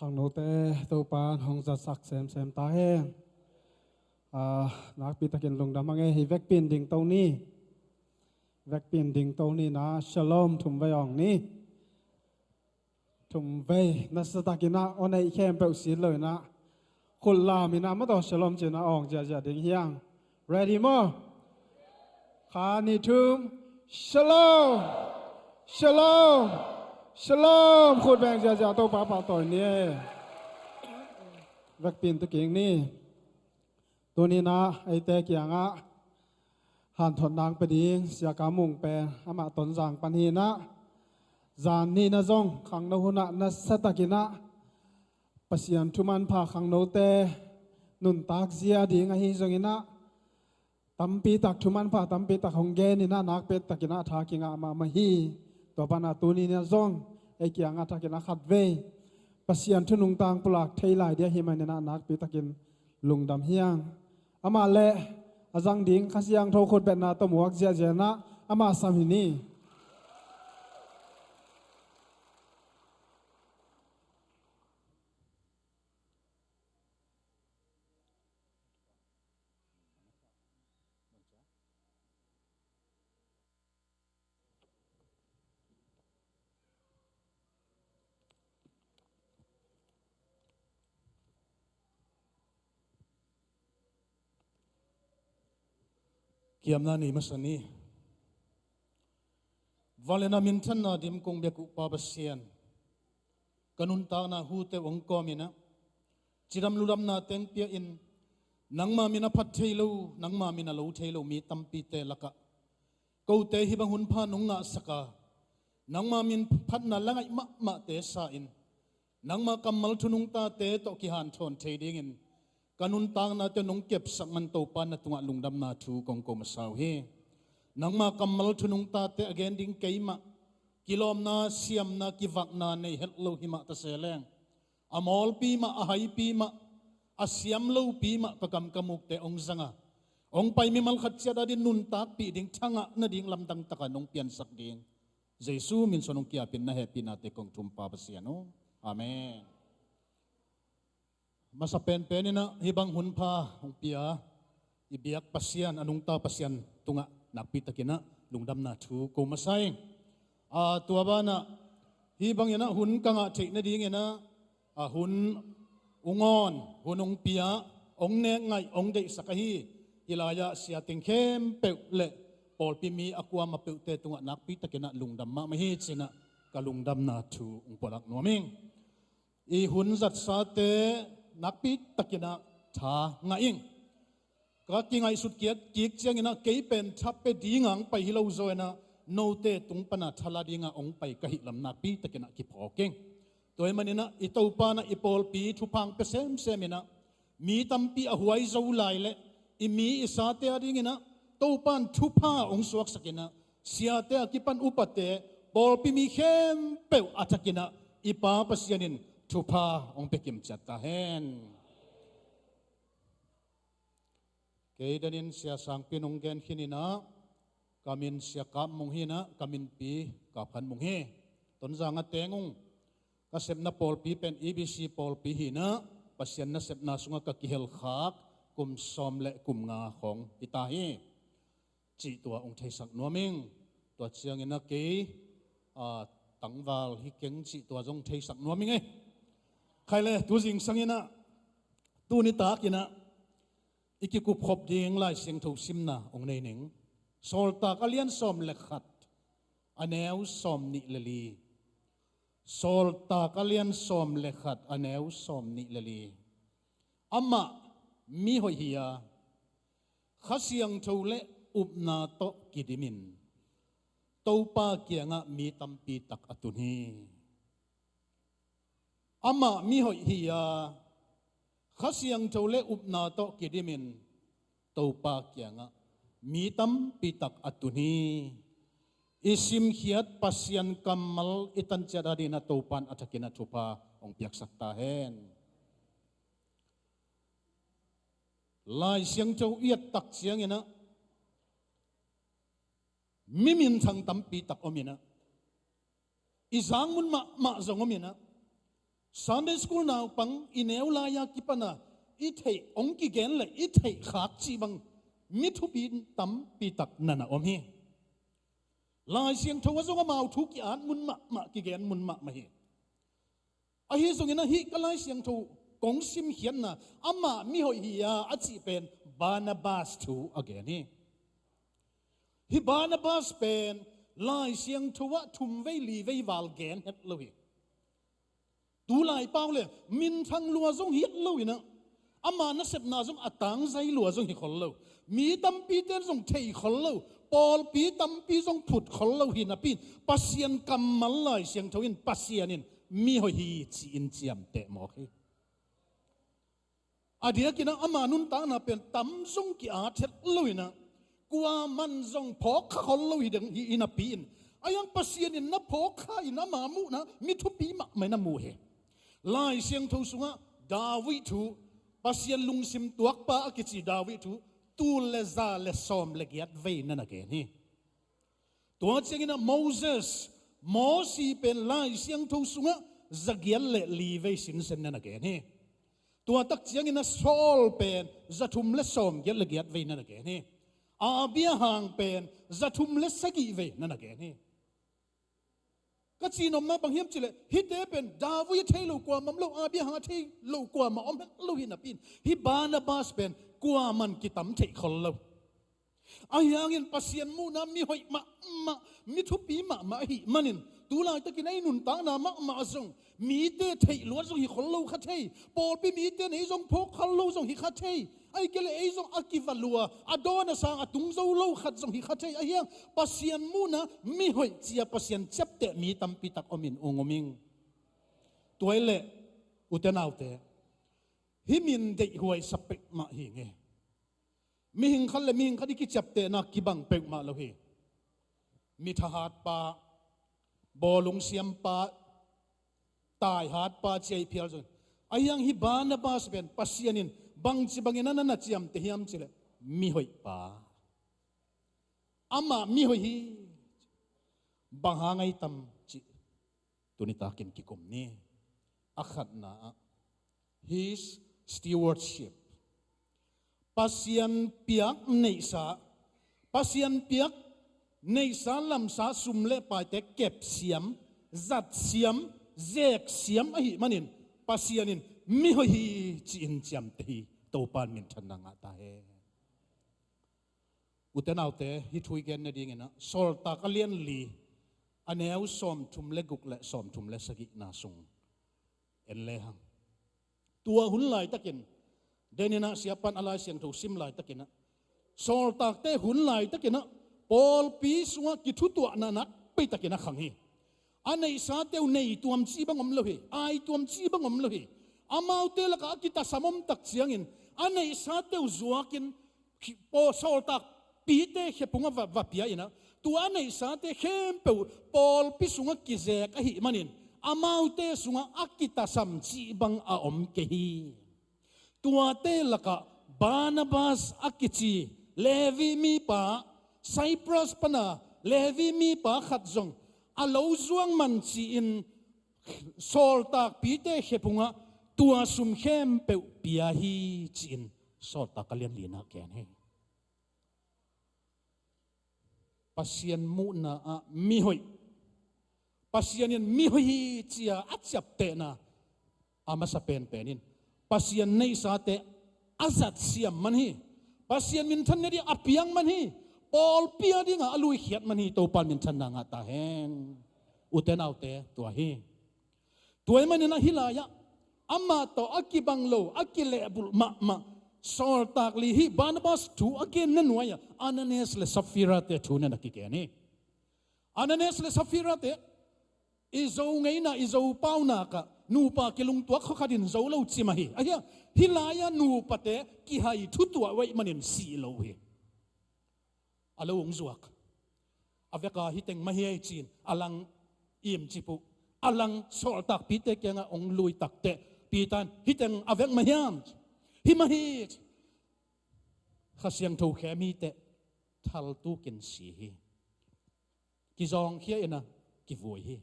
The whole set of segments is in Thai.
ข้างโน้ตตัวปานห้องจัดสักเซมตาแห้งนักปีตะเกียนลงดำมังให้แวกปีนดิ่งตรงนี้แวกปีนดิ่งตรงนี้นะฉลองทุ่มไว้อ่องนี้ทุ่มไว้นัสตะกินะอันไหนแค่เปล่าสีเลยนะคนลามีนะไม่ต้องฉลองเจนะอ่องจะดิ่งเฮียง ready มั้ยขานี่ทุ่มฉลองฉลองฉลองคนแบ่งจะตัวป้าต่อยเนี่ยแวกปีนตะเกียงนี่ตัวนี้นะไอแต่เกียงหันถอนนางไปดีเสียกามุงแปรอามาตนจางปันหีนะจานนี่นะจงขังนหุนะนัสตะกินะปัสยันทุมันพาขังโนเตนุนตักเสียดีงหิจงินะตัมปีตักทุมันพาตัมปีตักหงเกนี่นะนักเป็ดตะกินะทากิงามาฮีตัวปนาตัวนี้นะจงไอเกียงทากินะขัดเวปัสยันทุนุงตังปลากเทลายเดียหิมันนี่นะนักเป็ดตะกินลุงดำเฮียงอามาเละอาจังดิ่งข้าเสียงโทคนเป็นนาตมวกเจนะอามาสามินี kiam na ni masani valena min than na dim kong beku pa basian kanun ta na hu te ong ko mina chiram luram na teng pia in nangma mina phat theilo nangma mina lo theilo mi tampi te laka ko te hi bang hun pha nunga saka nangma min phat na langai ma te sa in nangma kamal thunung ta te to ki han thon thei ding in kanun tang na te nong kep sak man to pan na tunga lungdam na thu kong ko masaw he nangma kamal thunung ta te again ding keima kilom na siam na kivak na nei hello hima ta seleng amol pi ma ahai pi ma asiam lo pi ma kakam kamuk te ong zanga ong pai mi mal khat chia da din nun tak pi ding thanga na ding lam dang taka nong pian sak ding jesu min sonong kia pin na happy na te kong tumpa pasiano amen masa pen penina hibang hunpa ong pia ibiak pasian anung ta pasian tunga nakpi takina lungdam na thu ko masai tua bana hibang yana hun kanga thei na ding ena hun ungon hunong pia ong ne ngai ong dei sakahi ilaya sia ting khem pe le pol pi mi akwa ma pe te tunga nakpi takina lungdam ma hi china ka lungdam na thu ong polak noming I hun zat sa te nakpi takina tha ngaing ka kingai sut kiat kik chiang ina kei pen thap pe dingang pai hilo zo na no te tung pana thala dinga ong pai ka hi lam nakpi takina ki phokeng toy manina ito pa na ipol pi thupang pe sem semina mi tampi a huai zo lai le I mi isa te ading ina to pan thupa ong suak sakina sia te akipan upate pol pi mi khem pe atakina ipa pasianin thupa ong pekim chatta hen keidanin sia sang pinong gen hinina kamin sia Kapmang hina kamin pi kaphan mong he ton zanga tengong kasep na pol pi pen EBC pol pi hina pasian na sep na sunga ka kihel khak kum som le kum nga khong itahi chi tua ong thei sak noming tua chiang ina ke tangwal hi keng chi tua jong thei sak noming e khaile tu jing sangina tu ni takina ikikup khop ding lai sing tho simna ong nei ning sol ta kalian som le khat aneu som ni leli sol ta kalian som le khat aneu som ni leli amma mi hoi hiya khasiang tho le upna to kidimin topa kianga mi tampi tak atuni ama mi hoi hiya khasiang tole upna to kidimin topa kianga mi tam pitak atuni isim hiat pasian kamal itan chadadi na topan atakina thupa ong piak sakta hen lai siang chau iat tak siang ina mimin thang tam pitak omina izang mun ma zong omina Sunday school now pang ineu laya kipana ithei ong ki gen le ithei khak chi bang mithu bin tam pi tak nana om hi lai siang thawa zonga mau thu ki an mun ma ki gen mun ma hi a hi zongina hi kalai siang tho kong sim hian na ama mi hoi hi ya achi pen Barnabas thu again hi Barnabas pen lai siang thawa thum vei li vei wal gen het lo hi tu lai pau le min thang lua zong hiat lo ina ama na sep na zong atang zai lua zong hi khol lo mi tam pi ten zong thei khol lo pol pi tam pi zong phut khol lo hi na pin pasian kamal lai siang thoin pasianin mi hoi hi chi in chiam te mo khi adia kina ama nun ta na pen tam zong ki a thet lo ina kwa man zong phok khol lo hi dang hi ina pin ayang pasianin na phok kha ina ma mu na mi thu pi ma mai na mu he lai siang tho sunga dawi thu pasian lungsim tuak pa akichi dawi thu tu le za le som le giat ve na na ke ni to chengina Moses mosi pen lai siang tho sunga zagial le li ve sin sen na na ke ni to tak chengina Saul pen zathum le som gel le giat ve na na ke ni abia hang pen zathum le sagi ve na na ke ni ka chinom na bang hiam chile hite pen dawi thelo kwa mam lo abia ha thei lo kwa ma om lo hin apin hi Barnabas pen kwa man ki tam thei khol lo ayangin pasien mu na mi hoi ma mi thu pi ma hi manin tu lai ta kin ai nun ta na ma zong mi te thei lo zong hi khol lo kha thei pol pi mi te nei zong phok khal lo zong hi kha thei ai kele ai zong akivalua adona sang atung zo lo khat zong hi kha thei ayang pasien mu na mi hoi chia pasien chap te mi tam pi tak omin ongoming toile utenaute himin de huai sapek ma hi nge mi hing khal le mi hing khadi ki chap te na ki bang pek ma lo hi mi tha hat pa bolung siam pa tai hat pa chei phial zon ayang hi bana bas ben pasianin bang chi bangin na chiam te hiam chile mi hoi pa ama mi hoi hi bang hangai tam chi tunita kin ki kom ni akhat na his stewardship pasian piak nei sa pasian piak nei sa lam sa sumle pa te kep siam zat siam zek siam a hi manin pasianin mi ho hi chin chiam te hi to pan min than na nga ta he utenaute hi thui gen na ding ena sol ta ka lian li aneu som thum le guk le som thum le sagi na sung en le hang tua hun lai takin denina siapan alai siang tho sim lai takina sol tak te hun lai takina pol pi sunga ki thu tu na na pe takina khang hi anei sa teu nei tuam chi bangom lo hi ai tuam chi bangom lo hi amau te la ka kita samom tak chiangin anei sa teu zuakin po sol tak pi te hepunga va pia ina tu anei sa te hem pe pol pi sunga ki ze ka hi manin amau te sunga akita sam chi bang a om ke hi tua te laka Barnabas akichi Levi mi pa Cyprus pana Levi mi pa khat zong alo zuang man chi in sol tak pi te hepunga tua sum khem pe pia hi chi in sol tak kalian lina ken he pasien mu na mi hoi pasianin mi hoi chia achap te na amasa pen penin pasian nei sa te azat siam man hi pasian min than ne di apiang man hi all pia dinga alui khiat man hi to pan min than na nga ta hen uten autte to hi toy man na hilaya amma to akibang lo akile bul ma sol tak li hi Barnabas tu again na nuaya Ananias le Sapphira te tu na nakikeni Ananias le Sapphira te izo ngai na izo pau na ka nu pa kilung tuak kho khadin zo lo chi ma hi aya hilaya nu pate ki hai thu tua wai manin si lo hi alo ung zuak aveka hiteng ma hi chin alang im chipu alang sol tak pi te kenga ong lui tak te pi tan hiteng avek ma hiam hi ma hi khasiang tho khemi te thal tu kin si hi ki zong khia ina ki voi hi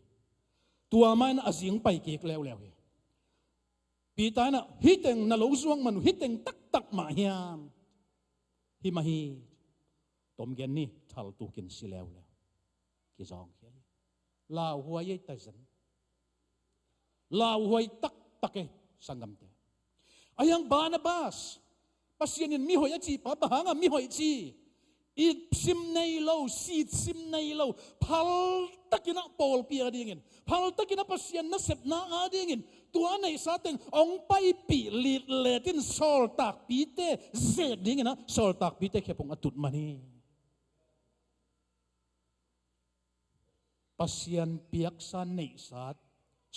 tua man azing pai ki kleu leu hi pi ta na hiteng na lo zuang manu hiteng tak ma hiam hi ma hi tom gen ni thal tu kin si leu leu ki zong khia la huai ta zan la huai tak e sangam te ayang Barnabas pasianin mi hoi chi pa bahanga mi hoi chi it sim nei lo sit sim nei lo phal takina pol pia dingin phal takina pasian na sep na a dingin tua nei sa teng ong pai pi lit letin sol tak pi te ze dingina sol tak pi te khepong atut mani pasian piak sa nei sat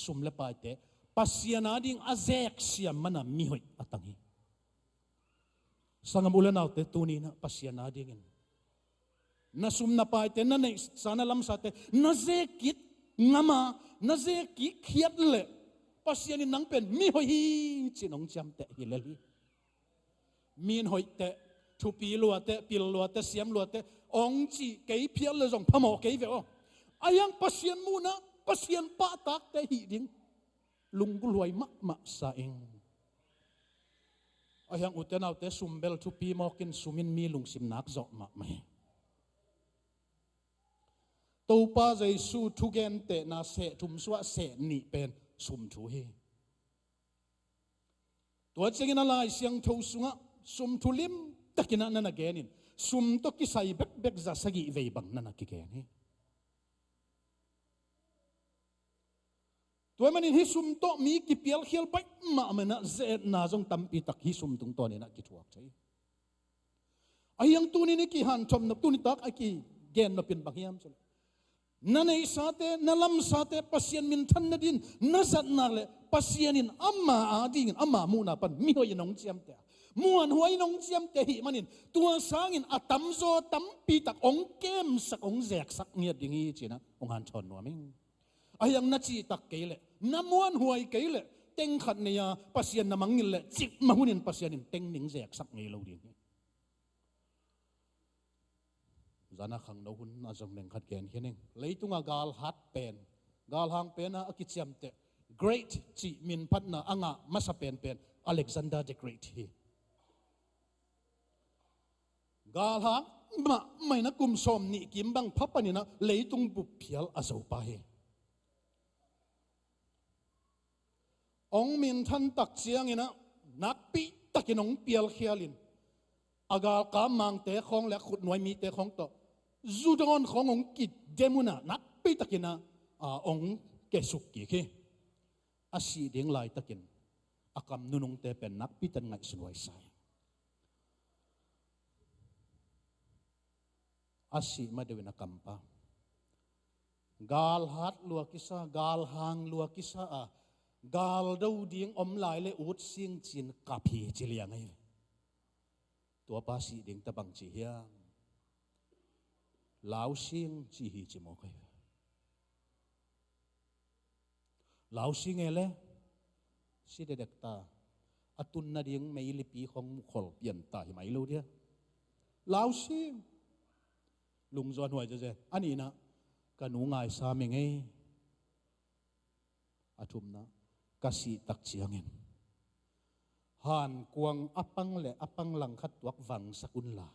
sum le pai te pasian ading azek siam mana mi hoi atangi sangam ulan autte tuni na pasian adingin na sum na pai te na nei sana lam sa te na zekit ngama na zeki khiat le pasian nang pen mi hoi hi chinong cham te hileli min hoi te thu pi lo te pil lo te siam lo te ong chi kei phial le jong phamo kei ve o ayang pasian mu na pasian pa tak te hi ding lungluai ma sa eng ayang uten autte sumbel thu pi mokin sumin mi lungsim nak zo ma mai to pa jai su thu gen te na se thum swa se ni pen sum thu hi to chengin ala siang tho sunga sum thulim takina na genin ซุ่มตกิใส่เบกจะสกีเวบังนั่นนักแกนี่ตัวมันนี่ซุ่มโตมีกิเปียลเขียวไปมาเมนะเจน่าจงตั้มปีตักฮิซุ่มตรงตัวนี่นักกิจวัตรใช่ไอ้ยังตัวนี้นี่กี่หันชมนับตัวนี้ตักไอ้กี่เกณฑ์นับเป็นบางอย่างใช่นั่นไอ้สาเตนั่นลำสาเตปัสยานมินทันนัดินนั่นสัตนาเลปัสยานินอัมมาอาดิงอัมมามูนาปันมีหัวยนงเจียมเตะมวนหัวยนงเจียมเตะหิมันินตัวสางินอัตมโซตัมปีตักองเกมสักองแจกสักเงียดอย่างงี้จีนะองหันชนนัวมิงไอ้ยังนัดจีตักเกลเลน้ำมวนหัวยเกลเลเต็งขัดเนียปัสยานน้ำมังงินเลจิกมาหุนินปัสยานินเต็งหนิงแจกสักเงี้ยเราดีนี่จานะขังเราหุ่นอาจงเล่งขัดแกนแค่นึงเลยตุงกาลฮัดเป็นกาลหางเป็นอากิจยมเตะ Great จีมินพัดนาอ่างมาสเป็นอเล็กซานเดอร์ the Great ฮีกาลหางมาไม่นักกุมสมนี่กิมบังพับปนินะเลยตุงบุพเพียลอาศัยไปองมินทันตักเสียงนะนักปีตักกินองเปียลเขียลินอากาลกามังเตะของและขุดหน่วยมีเตะของต่อจูดอนขององกิดเดมุนะนักปีตักกินนะองเกสุกิเคอาศีเดียงลายตะกินอากำนุนงเตเป็นนักพิจันไงสวยใสอาศีมาเดวินักำปากาลฮัดลัวกิสากาลหางลัวกิสากาลดาวเดียงอมลายเลอุดเสียงจินกับพีจิเลียงไงตัวภาษีเดียงตะบังจีเฮียงลาวเสียงจีฮีจิโมกไงลาวสิงเอเลสิเด็กตาอตุนนาดิงไม่ลิปีของมุขลเปลี่ยนตาหิไม่รู้เดียลาวสิงลุงจวนหัวจะเจอันนี้นะกันหนูง่ายสามีไงอาทุมนะกสิตักเชียงเงินหันกวงอปังเละอปังหลังขัดวักวังสกุลลา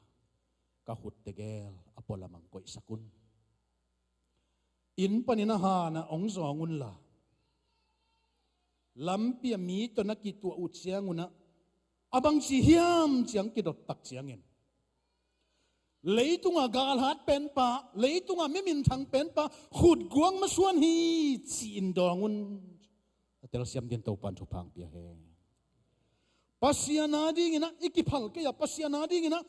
กะหุดเตเกลอปอลมังกอยสกุลอินปนินะหานะองสองุนลาลำเปียมีตัวนักกิตัวอุดเสียงุนะอบังสีเฮียมเสียงกิดตักเสียงเงินเลยตุงกาลฮัดเป็นปะเลยตุงไม่มินทางเป็นปะขุดกวงมาส่วนฮีจีนดองุนเตลเซียมเดียนเตาปันทุพังเปียเฮปัสยานาดีงินะอีกิพัลก็อย่าปัสยานาดีงินะ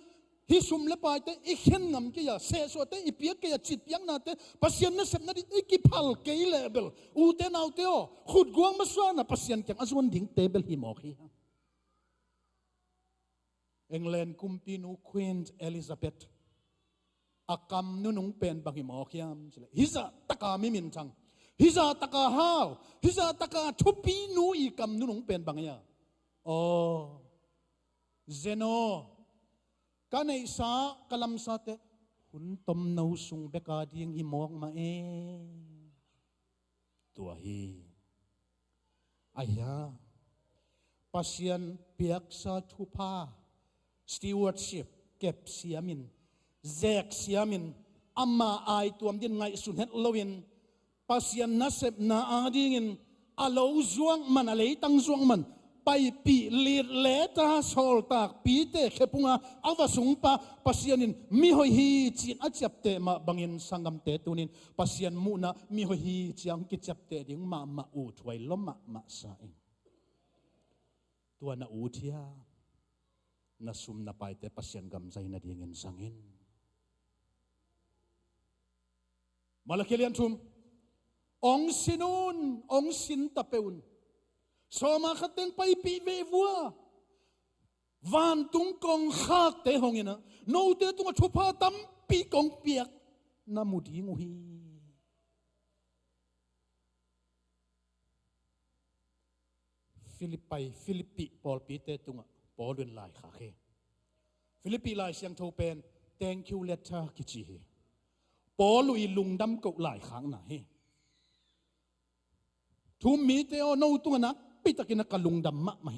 ฮิสุมเลปายเตอีเข็นงำก็อย่าเสสวเตอีเปียก็อย่าจิตยังนาเตปัสยานะเสพนาดีอีกิพัลก็อีเลเบลอูเตนเอาเตโอขุดกวงมาส่วนนะปัสยานแกงอาส่วนดิ่งเตเบลฮิมอคีเอ็งเลนคุมปีนูควีนเอลิซาเบธอากรรมนุนงเป็นบางหิมอคียมฮิซาตะกามิมินชังฮิซาตะกาฮาวฮิซาตะกาทุปีนูอีกรรมนุนงเป็นบางอย่างโอ้เจโนกันไอสากลัมสาเตหุ่นตมนาสุงเบกาดิงหิมอกมาตัวฮีอายาปัสยันเปียกสาธุพาสตีวอร์ดชิพเก็บเสียมินแจกเสียมินอามาไอตัวมันไงสุนเฮตลวินปัสยันนัสเซบนาอาดิงินอาโลจวงมันอะไรตั้งจวงมันไปปีลีดเลตาโซลตากปีเตะเขปุงาอาวสุงปะปัสยานินมิหอยฮีจีนอาจับเตะมาบังอินสังกัมเตตุนินปัสยานมุนะมิหอยฮีจีอังกิจับเตะดิ่งมาอูถวยล้มมาสาเองตัวน่าอูเทียน่าซุมน่าไปเตะปัสยานกำใจน่าดิ่งอินสังอินมาละเคลียนทุมองสินุนองสินตะเปอุนสมาขัดเต็งไปปีเววัววันตุงกองข้าเตะหงเงินะโนเตตุงชุพาตั้มปีกองเปียกน้ำมุดีงูฮีฟิลิปปีปอลปีเตตุงปอลเดินลายขาเคฟิลิปปีลายเสียงโทเป็น thank you letter กิจิเฮปอลุยลุงดำกลายขางไหนทุมมีเตโอโนตุงนักปิตะกินกัลุงดำมะไม่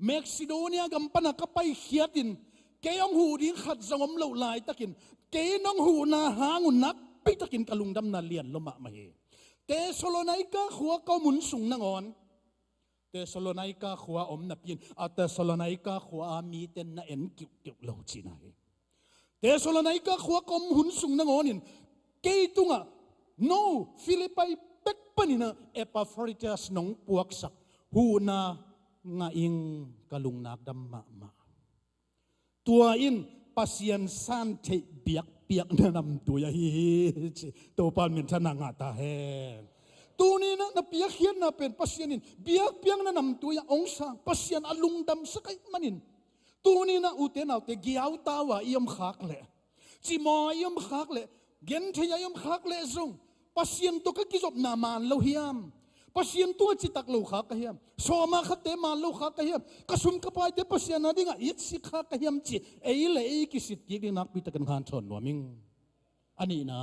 เม็กซิโดเนียกัมปนักไปเขียดินเกยองหูดินขัดสงมเหล่าลายตะกินเกยน้องหูนาหางุนนักปิตะกินกัลุงดำนาเลียนลมะไม่เตสโลไนกาขัวก็หมุนสูงนางอนเตสโลไนกาขัวอมนับยินเตสโลไนกาขัวมีเตนนาเอ็นกิวเหล่าจีนาย เตสโลไนกาขวากอมหุนสุงนงอนินเกยตุงะโนฟิลิปไปเป็กปนินะเอปาฟริตัสนงปวกสักหูนางาอิงกะลุงนักดัมมาตัวอินปัสยันสันเทเบียกเปียกนำตัวยาฮีตัวปานมินทนางาตาเฮตัวนี้นะเปียกเขียนนะเป็นปัสยันินเบียกเปียกนำตัวยาองศาปัสยันอลุงดำสักไอมันินตัวนี้นะอุเทนเอาแต่เกี่ยวตาวายมขักเละจิมอยมขักเละเกนเทียมขักเละซงปัสยันตัวก็กิจบนามานโลหิมปัสยันตัวจิตักโลขักเฮียมโซมาขัดเตมาโลขักเฮียมกสุมกปายเตปัสยันนั่นดิ่งอิสิขักเฮียมจีเอเล่กิสิตกิกนักพิตกันขันชนวมิงอันนี้นะ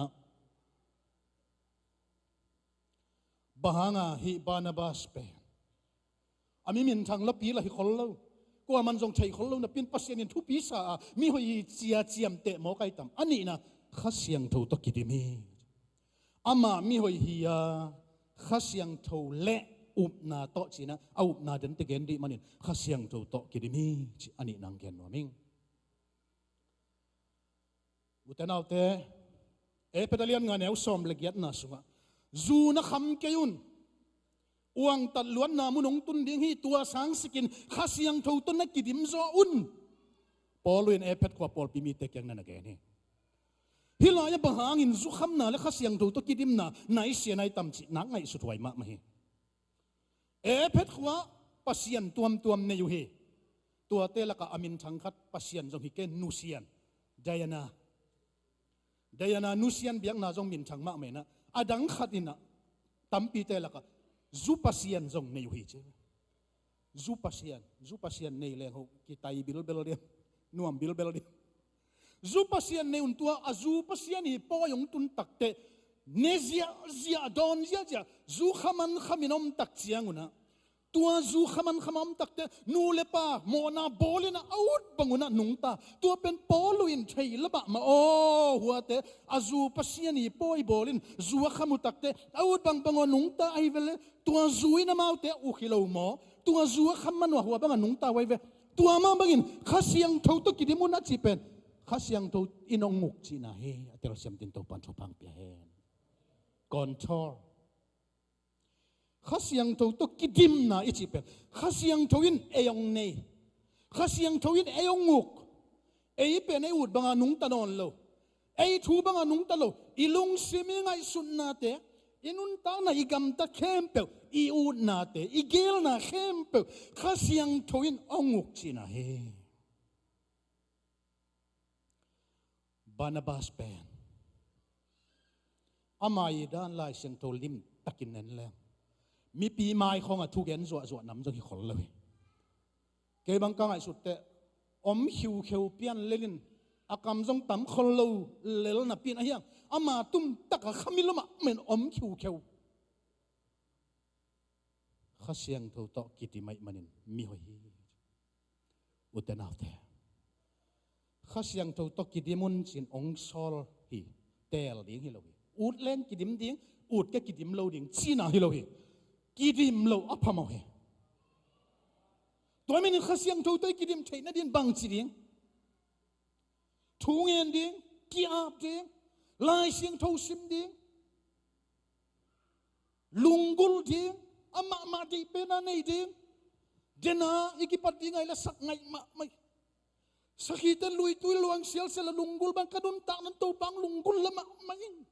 บางฮิบานาบาสเปอามิมินทางลับปีละฮิคนเล่ากว่ามันทรงใช้คนเล่านะเป็นปัสยันทุปีสามีหอยเจียเจียมเตะหมอไก่ตำอันนี้นะข้าเสียงถูกตกิดิมีอามามีหอยเฮียข้าเสียงถูกเละอุบนาโตจีนะเอาอุบนาเดินตะเกนดีมันนี่ข้าเสียงถูกตกิดิมีอันนี้นางเกนว่ามิงอุตนาเตเปตาเลียนงานแนวสมเล็กยัดน่าสุงะจูนักคำเกยุนอวงตัดล้วนนามุนงตุนดิ้งฮีตัวสังสกินข้าเสียงถูกต้นนักกิดิมโซอุนปอลุยนเอเพดกว่าปอลปีมีเตกยังนั่นแกนี่ฮิลายบหางินสุขำนาและข้าเสียงถูกตกิดิมนาไหนเสียไหนตำจินักไงสุดไหวมากไหมเอเพดกว่าปัสยันตัวในอยู่เฮตัวเตละกะอามินทังคัดปัสยันจงฮิเกนนูเซียนไดอานานูเซียนเบียงนาจงมินทังมากไหมนะอดังขัดอินะตั้มปีเตละกะจูปัสยันจงในอยู่เฮเจจูปัสยันในแรงหกกิตายบิลเบลเดียนวมบิลเบลเดียจูปัสยันในอุ่นตัวอาจูปัสยันฮีปอยงตุนตักเตเนเซียดอนเซียจูขมันขมินอมตักเจียงอุนะตัวจูขมันขมอมตักเตนูเลปาโมนาโบลินะอาวุธบังอุนะนุงตาตัวเป็นปอลุอินเทยละบะมาโอหัวเตอาจูปัสยันฮีปอยโบลินจูขมุตักเตอาวุธบังบังอุนุงตาไอเวลตัวจูอินะมาเตอุขิโลโมตัวจูขมันวะหัวบังอุนุงตาไวเวตัวมาบังอินข้าเสียงเท่าตุกิดิมุนัดจีเป็นข้าเสียงตัวอินองมุกจีน่าเฮเตลเสียมตินตัวปันชพังเปียเฮนก่อนชอข้าเสียงตัวกิดิมน่าอิจิเป็นข้าเสียงตัวอินเอยองเนข้าเสียงตัวอินเอยองมุกเอยเป็นไออุดบังอานุงตะนอนโลเอยทูบังอานุงตะโลอีลุงซิมิงไอสุนนาเตอินุนตาน่าอีกัมตะเข้มเปลอีอุดนาเตอีเกลน่าเข้มเปลข้าเสียงตัวอินองมุกจีน่าเฮบานาบาสเป็นอามายีด้านลายเสียงโทลิมตะกินนั่นแหละมีปีไม้ของทุกเย็นสวดน้ำจงหิขอเลยเก็บังกังไอสุดแต่อมหิวเขียวเปียนเล่นอากำจงตั้มคนเราเล่นนับปีนอะไรอย่างอามาตุ้มตะกะขมิลมะเหมือนอมหิวเขียวข้าเสียงโทโตกิติไม่มันินมีหอยอุตนาแต่ข้าเสียงโทโตกิติมุนสินองซอลฮีเตลดิ้งฮิโลฮีอุดเล่นกิดิมดิ้งอุดแกกิดิมโลดิ้งจีน่าฮิโลฮีกิดิมโลอัพพามอเฮตัวไม่นึกข้าเสียงโทโตกิดิมเทนดินบังจีดิ้งทุ่งเงินดิ้งกีอาบดิ้งลายเสียงโทซิมดิ้งลุงกุลดิ้งอามาดีเป็นอะไรดิ้งเจน่าอีกปัดดิ้งไงละสักไงมาไม่sakitan lui tui luang sial sela lunggul bang kadun tak nan to bang lunggul lama maing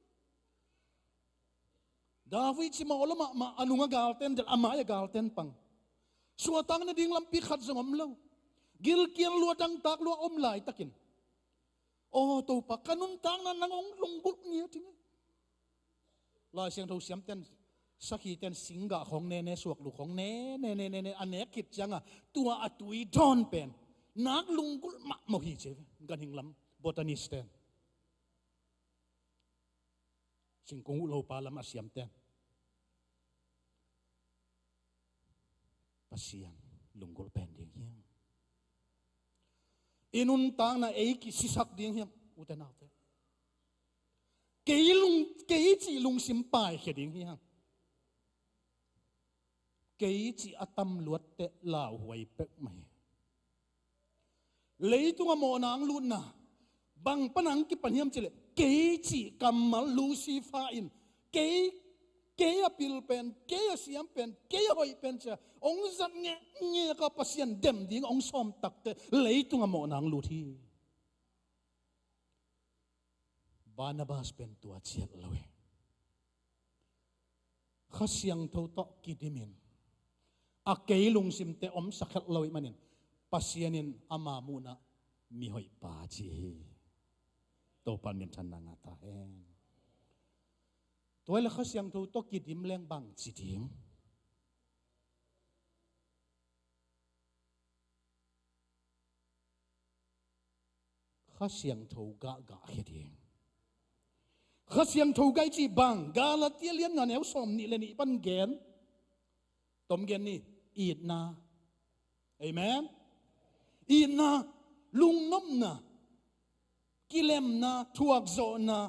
David si maola ma anunga galten del amaya galten pang suatang na ding lampi khat zongom lo gil kian luadang tak lu om lai takin oh to pa kanun tang nan nangong lunggul ngia ting la siang tho siam ten sakitan singa khong ne suak lu khong ne ane kit changa tua atui don penนักลุงกุลมาโมหิเจกันหิงลำบอตานิสเตนสิงคงอุโลปาลำอาเซียมเตนปัสยันลุงกุลเป็นเดียงเฮียงอินุนตางน่ะเอกิสิสักเดียงเฮียงอุตนาเตเกยจีลุงสิมปายเขียเดียงเฮียงเกยจีอัตมลวดเตลาวหวยเป็กไม่เลยตัวโมนางลุนนะ บางปนังกิปันเฮียมจิเลเกจิกัมมาลูซิฟาอินเกปิลเป็นเกยเสียมเป็นเกยหอยเป็นเจ้าองค์จันเงี้ยก็ปัสยันเดมดิ้งองค์สอมตักเตเลยตุงอโมนังลูทีบานาบาสเป็นตัวเชียดเลยข้าเสียงเท่าตอกกิดิมินอาเกยลุงซิมเตอมสักเลยมันินปัสยันินอามามูนะมีหอยปาจีโตปันเมียนชันนางาตาเองตัวละข้าเสียงทูตกิดิมแรงบังจิดิมข้าเสียงทูกะกะเฮดีข้าเสียงทูกะจีบังกาลาเตียเลียนงานเอวสมนี่เลยนี่ปันเกนตมเกนนี่อีดนาเอเมนอีดนาลุงน้มนากิเลมนาทวกโซนา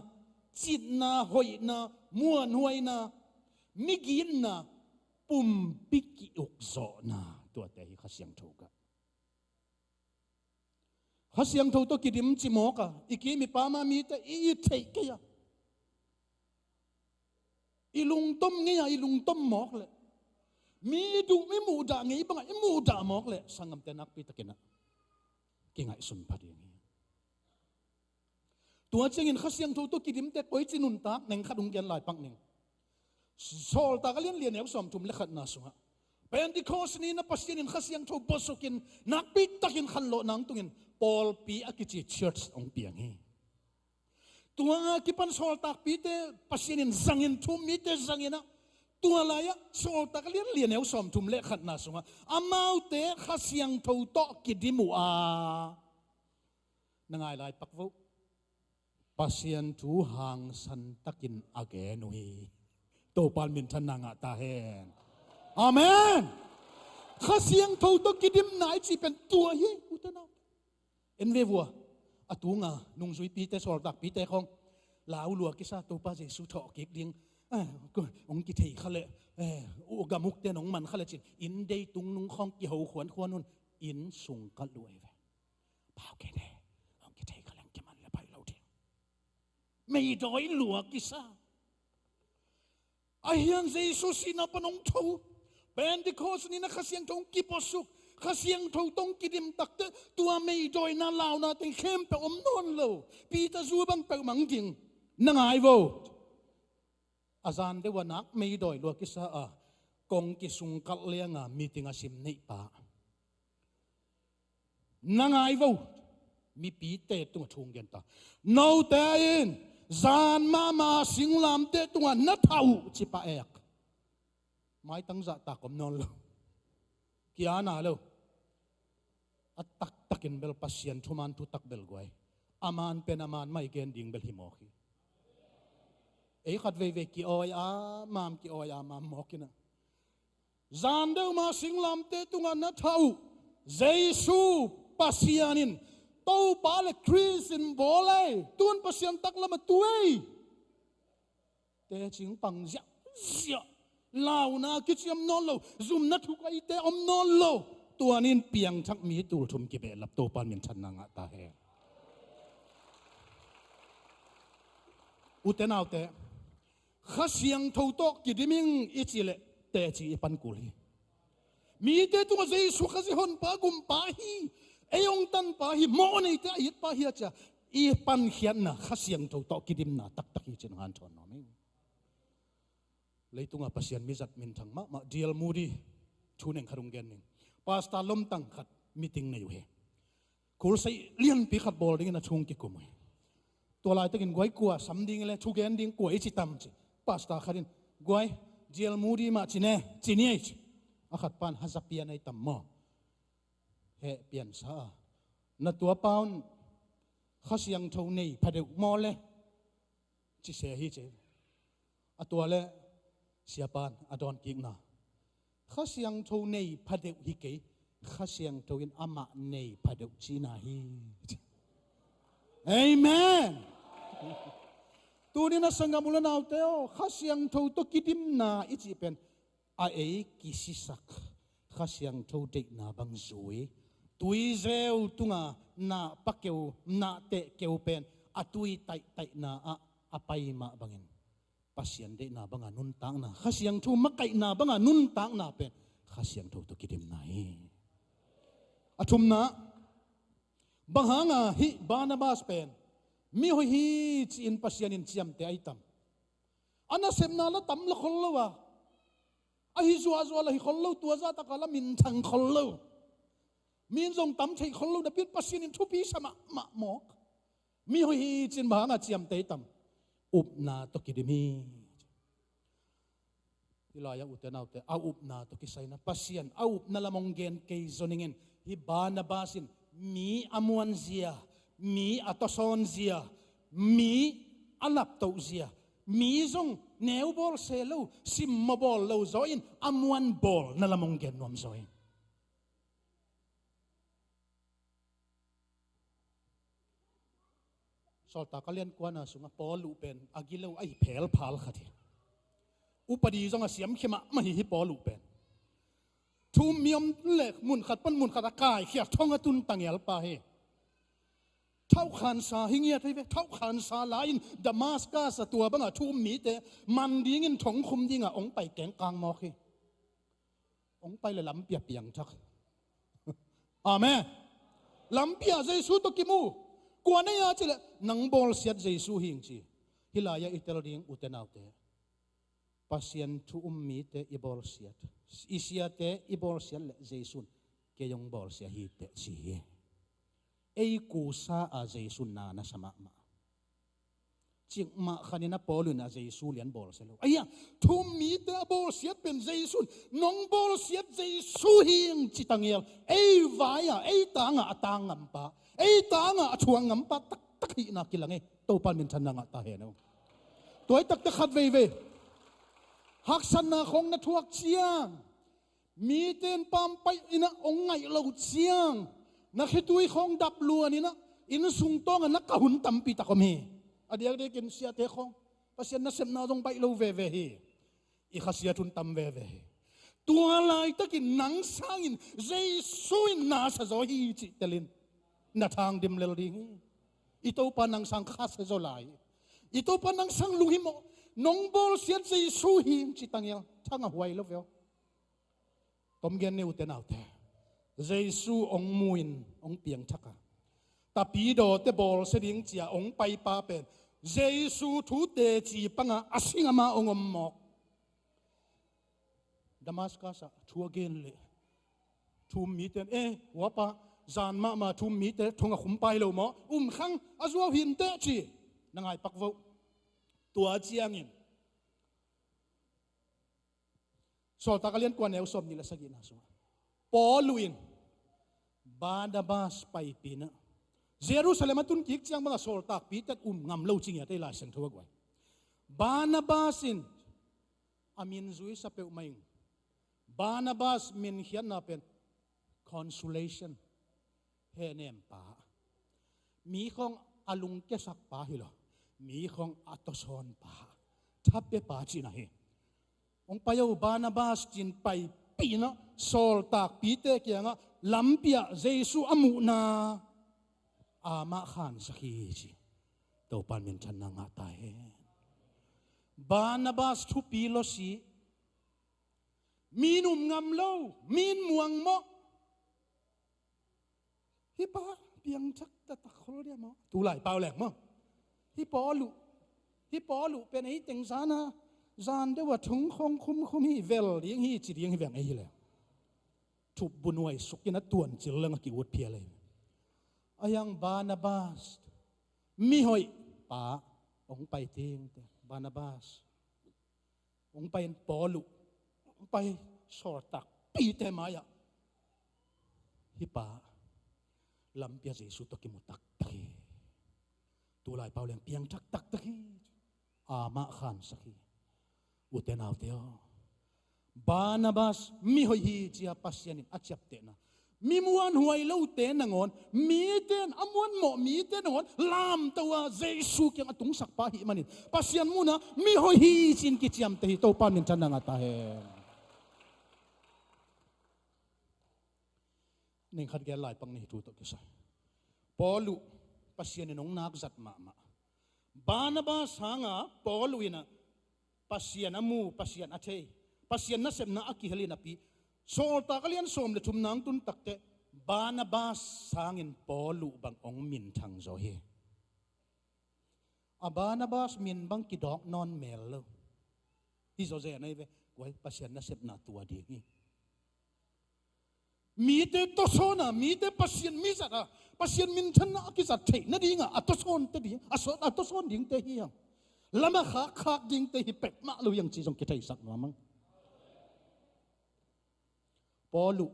จิตนาหอยนาม้วนหวยนามิกินนาปุ่มปิกิอุกโซนาตัวแต่ข้าเสียงทูกะข้าเสียงทูตกิดิมจิโมกะอีกีมีปามามีแต่อีเทกะยะอีลุงต้มเงี้ยอีลุงต้มหมอกเลยมีดูไม่มูด่างี้บ้างไอ้มูด่าหมอกเลยสังกำแต่นักปีตะเกนะเก่งไอ้สุนพัดอย่างนี้ตัวเจงินข้าเสียงทูตกิดิมแต่ป่วยจินุนตากหนึ่งขัดงเกียนหลายปังหนึ่งโซลตากเลียนเอวสอมทุมเล็กขัดนาสุงะเป็นที่โคสนี้นะปัสยินข้าเสียงทูบสุกินนักปีตะกินขันโลนังตุงินปอลปีอากิจิเชิร์ชองเปียงฮีตัวกิปันโซลตากปีเตปัสยินสังอินทุมมีเตสังอินะตัวอะไรอะโซลตากเลียนเอวสอมทุมเล็กขัดนาสุงะอามาเตข้าเสียงทูโตกิดิมูอานังไงลายปักวุปัสยันทูหางสันตะกินอาเกนุยโตปานมินทันนางะตาเฮนอาเมนข้าเสียงทูตกิดิมนายจีเป็นตัวเฮอุตนาเอ็นเววัวอตุงะนุงซุยปีเตสอลตักปีเตของลาวลัวกิซาโตปาเจสุทอกิกดิงก็องกิเทขะเลอุกามุกเตนองมันขะเลจินอินเดตุงนุงของกิหูขวนควนุนอินสุงกะลวยเวเปล่าแค่เดองกิเทขะเลงกิมันและไปเราเทไม่ดอยหลวกิซาไอเฮียนเจสุสินาปนองทูเป็นที่โคสนี้นะข้าเสียงทงกิปสุกข้าเสียงทูตงกิดิมตักเตตัวไม่ดอยนาลาวนาเต็งเข้มเปอมนอนโลปีตาจูบังเปมังจิงนังไอโวอาจารย์เดวนักไม่ดอยหลวกิซากงกิสุงกัลเลียงมีติงอาสิมในป่านังไอโวมีปีเตตุงชงเกนตาโนเตอินจานมาสิงลามเตตุงนัทเอาจิปะเอกไม่ตั้งใจตากอมนอนเลยกี่อานาเลยอัตตักินเบลปัสยันทุมันทุตักเบลกวยอามันเป็นอามันไม่เกณฑ์ดิ่งเบลหิมอคีขัดเวกี่ออยมามกี่ออยมามมอกินะจานเดวมาสิงลามเตตุงนัทเอาเจสูปัสยันินโตปาเลคริสินโบเลยตุนปัสยันตักละมาตัวเตจิงปังเสียลาวนาคิดยมนอนโลซุมนัทุกไอเตอมนอนโลตัวนี้เปียงชักมีตูลทุมกิเบลับโตปานเมียนชันนางตาเฮอุตนาวเตข้าเสียงทูโตกิดิมิงอิจิเลเตจิปันกุลีมีเตตัวเจสุขสิฮอนปากุมปาฮีเอยองตันปาฮีโมนี่เตอิดปาฮีจ้ะอีปันเขียนนะข้าเสียงทูโตกิดิมนะตักตักฮิจินหันชอนนอมิเลยตุงอาปัสยันมิจัดมินทังมาเดียลมูดีชูนึงขรุงเกนนึงปาสตาลมตังขัดมีติงในอยู่เฮคูลใส่เลียนปีขัดบอลดิ้งนะชงกิกุมตัวลายตะกินกวยกัวสัมดิ้งเลยชูเกนดิ้งกวยจิตามจิปาสตาขัดินกวยเดียลมูดีมาจิเน่จิเน่จิอาขัดปานฮัซับเปียในตัมมอเฮเปียนซานัตัวปาวน์ข้าเสียงทูนี่พัดเดมอลเลยจิเสียฮิเจตัวเลยเสียปานอดอนกิงนะข้าเสียงทูในพัดเดฮิเกข้าเสียงทูอินอามาในพัดเดจีนาฮีเอเมนตัวนี้นะสังกัมุลนาวเตโอข้าเสียงทูตกิดิมนาอิจิเป็นอาเอกิสิสักข้าเสียงทูเด็กนาบังซุย ตุยเร็วตุงนาปักเกวนาเตะเกวเป็นอตุยไตไตนาอะไปมาบังเงินปัสยันเดนาบังนุนตังนาข้าเสียงทูมักไก่นาบังนุนตังนาเป็นข้าเสียงทูตุกิดิมไหนอทุมนะบังหางฮิบานาบาสเป็นมีหอยฮีจีนปัสยันอินเจียมเตไอตัมอันนั้นเสมนาละตัมละคนละวะไอฮิซัวซัวละฮิคนละตัวซาตะกาละมินทังคนละมินทรงตัมใช้คนละดับบิดปัสยันอินทุปีสมะมะหมอกมีหอยฮีจีนบังหางเจียมเตไอตัมอุบนาตกิดมีที่ลายอุตนาอุตเอาอุบนาตกิใส่นะปัสยันเอาอุบนาละมงเกนเกยซนิงเงินฮิบานาบาสินมีอมวนเซียมีอัตซอนเซียมีอัลับโตเซียมีซงเนวบอลเซลูซิมมาบอลเลวซอยน์อมวนบอลนาละมงเกนนวมซอยสอดตากเลียนกว่านะสุงปอลูเป็นอากิเลวไอเพลพาลขัดอุปดีซงเสียมเขมะมาหิปอลูเป็นทูมีมเล็กมุนขัดปั้นมุนขัดอากาศเขียท่องตุนตังเอลปาเฮเท่าขันซาหิเงียที่เวเท่าขันซาลายน์ดามัสกัสตัวบังทูมีเตมันดิ้งินถงคุมดิ้งองไปแกงกลางมอคีองไปเลยลำเปียเปียงชักอาเมลำเปียเจสุตกิมูกวนเนี่ยจิเลนังบอลเสียเจสุหิงจีฮิลายาอิตาลีอุตนาวเตปัสยันทูมีเตอิบอลเสียอิเสียเตอิบอลเสียเลเจสุนเกยองบอลเสียฮิเตจีไอ้กูซาอาเจสุนนานะสมะมาจิงมาขันนะปอลุนอาเจสุเลียนบอลเสียแล้วไอ้ยังทูมีเตบอลเสียเป็นเจสุนน้องบอลเสียเจสุหิงจิตังเอลไอ้วายไอ้ตางตางงำปะไอ้ตางช่วงงำปะตักตักหินักกิลังไอ้ตัวปันมินชันนังตาเห็นเอาตัวไอ้ตักตะขัดเวหักสันนาของนัทวักเชียงมีเต้นปามไปอินะองไงเราเชียงนักตุยของดับลัวนี่นะอินสุงตองนักกะหุนตัมปีตะกมีอดียเด็กินเสียเตของภาษานักเสมนาตรงไปเราเวเวฮีอีข้าเสียทุนตัมเวเวตัวลายตะกินหนังสร้างอินเจสุอินนาสะโจฮีจิตลินนัทางดิมเลลดิงอีตัวปานังสังข้าสะโจลายอีตัวปานังสังลุหิโมน้องบอลเสียใจสู้หิมจิตังเอลทั้งหวยแล้วเวลตอมเกนเนวเตนเอาเตเจสู้องมุยนองเปียงชักแต่ปีโดเตบอลเสียงเจียองไปปาเป็นเจสู้ทูเตจีปังอาสิงมาองมอกดามัสกัสทัวเกนเลยทูมีเตนหัวปะจานมาทูมีเตทงขุมไปเลยมั้งขังอาจัวหินเตจีนังไงปักวตัวเจียงินสอดตากเลียนกวนเอลสมนี่ละสกินนะสุปอลุยนบาดาบาสไปปีนะเยรูซาเล็มตุนกิกจังมาสอดตากปีตัดงำเล่าจริงอย่างที่ลายเสียงทั่วกว่าบานาบาสินอามินซุยสเปลไม่บานาบาสมินเขียนนาเป็น consolation เฮเนมปามีของอลุงเกสักปาฮิโลมีของอัตโซนปาทับเปปาจีนะเฮองไปเอาบานาบาสจินไปปีนะโซลตากปีเตเกียงะลำเปียเจสุอามุนาอามาขันสักทีจีตัวปันเป็นชันนางตายบานาบาสทุปีโลสีมีหนุ่มงำเล่ามีนมวงมะฮิปะเปียงชักตะตะโคลเดียมะตูไหลเปล่าแหลกมั้งฮิปอลุเป็นไอ้เต็งสานะจานเดว่าถุงคงคุมฮีเวลเลี้ยงฮีจีเลี้ยงฮีแหวงไอ้เลยถูกบุญไว้สุกินตวนจิลเลงกิวดเพียเลยอายังบานาบาสมีหอยป่าองไปเทียงแต่บานาบาสองไปปอลุองไปสอดตักปีเตมายะฮิป่าลำเปียเจสุตกิมุตักตะตัวลายเปล่าแหลงเปียงชักตักตะกี้อามาขันสักทีอุเทนเอาเดียวบานาบาสมีหอยฮีจีอาปัสยานินอัจฉริยะนะมีมวนหวยเล่าเตนนงอนมีเตนอมวนหมอมีเตนนงอนลามตัวเจสุเกียงตุงสักปะหิมันินปัสยันมูนะมีหอยฮีจินกิจยามเตหิโตปานินจันนังตาเฮ นึ่งขัดแก่หลายปังนี่ถูกตกใส่ปอลุปัสยานินงนักจัดมาบานาบาสางาปอลุยนะปัสยานามูปัสยานอาเทปัสยานนัสเซมนาอักิฮลีนาปีโซลตากเลียนสมเลทุมนางตุนตักเตบานาบาสางอินปอลุบังองมินทังโซเฮบานาบาสมินบังกิดอกนอนเมลโลฮิโซเซนไอเวไว้ปัสยานนัสเซมนาตัวดีงี้มีแต่ตัวโซน่ะมีแต่ปัสยานมิสัตอะปัสยานมินทันนะกิสัตเทนั่นดีงะอัตโซนเตดีอัตโซนดิ่งเตฮียังละมาขาดิ่งเตฮีเป็ดมาลุยังจีจงกิไทสักมามั้งปอลุ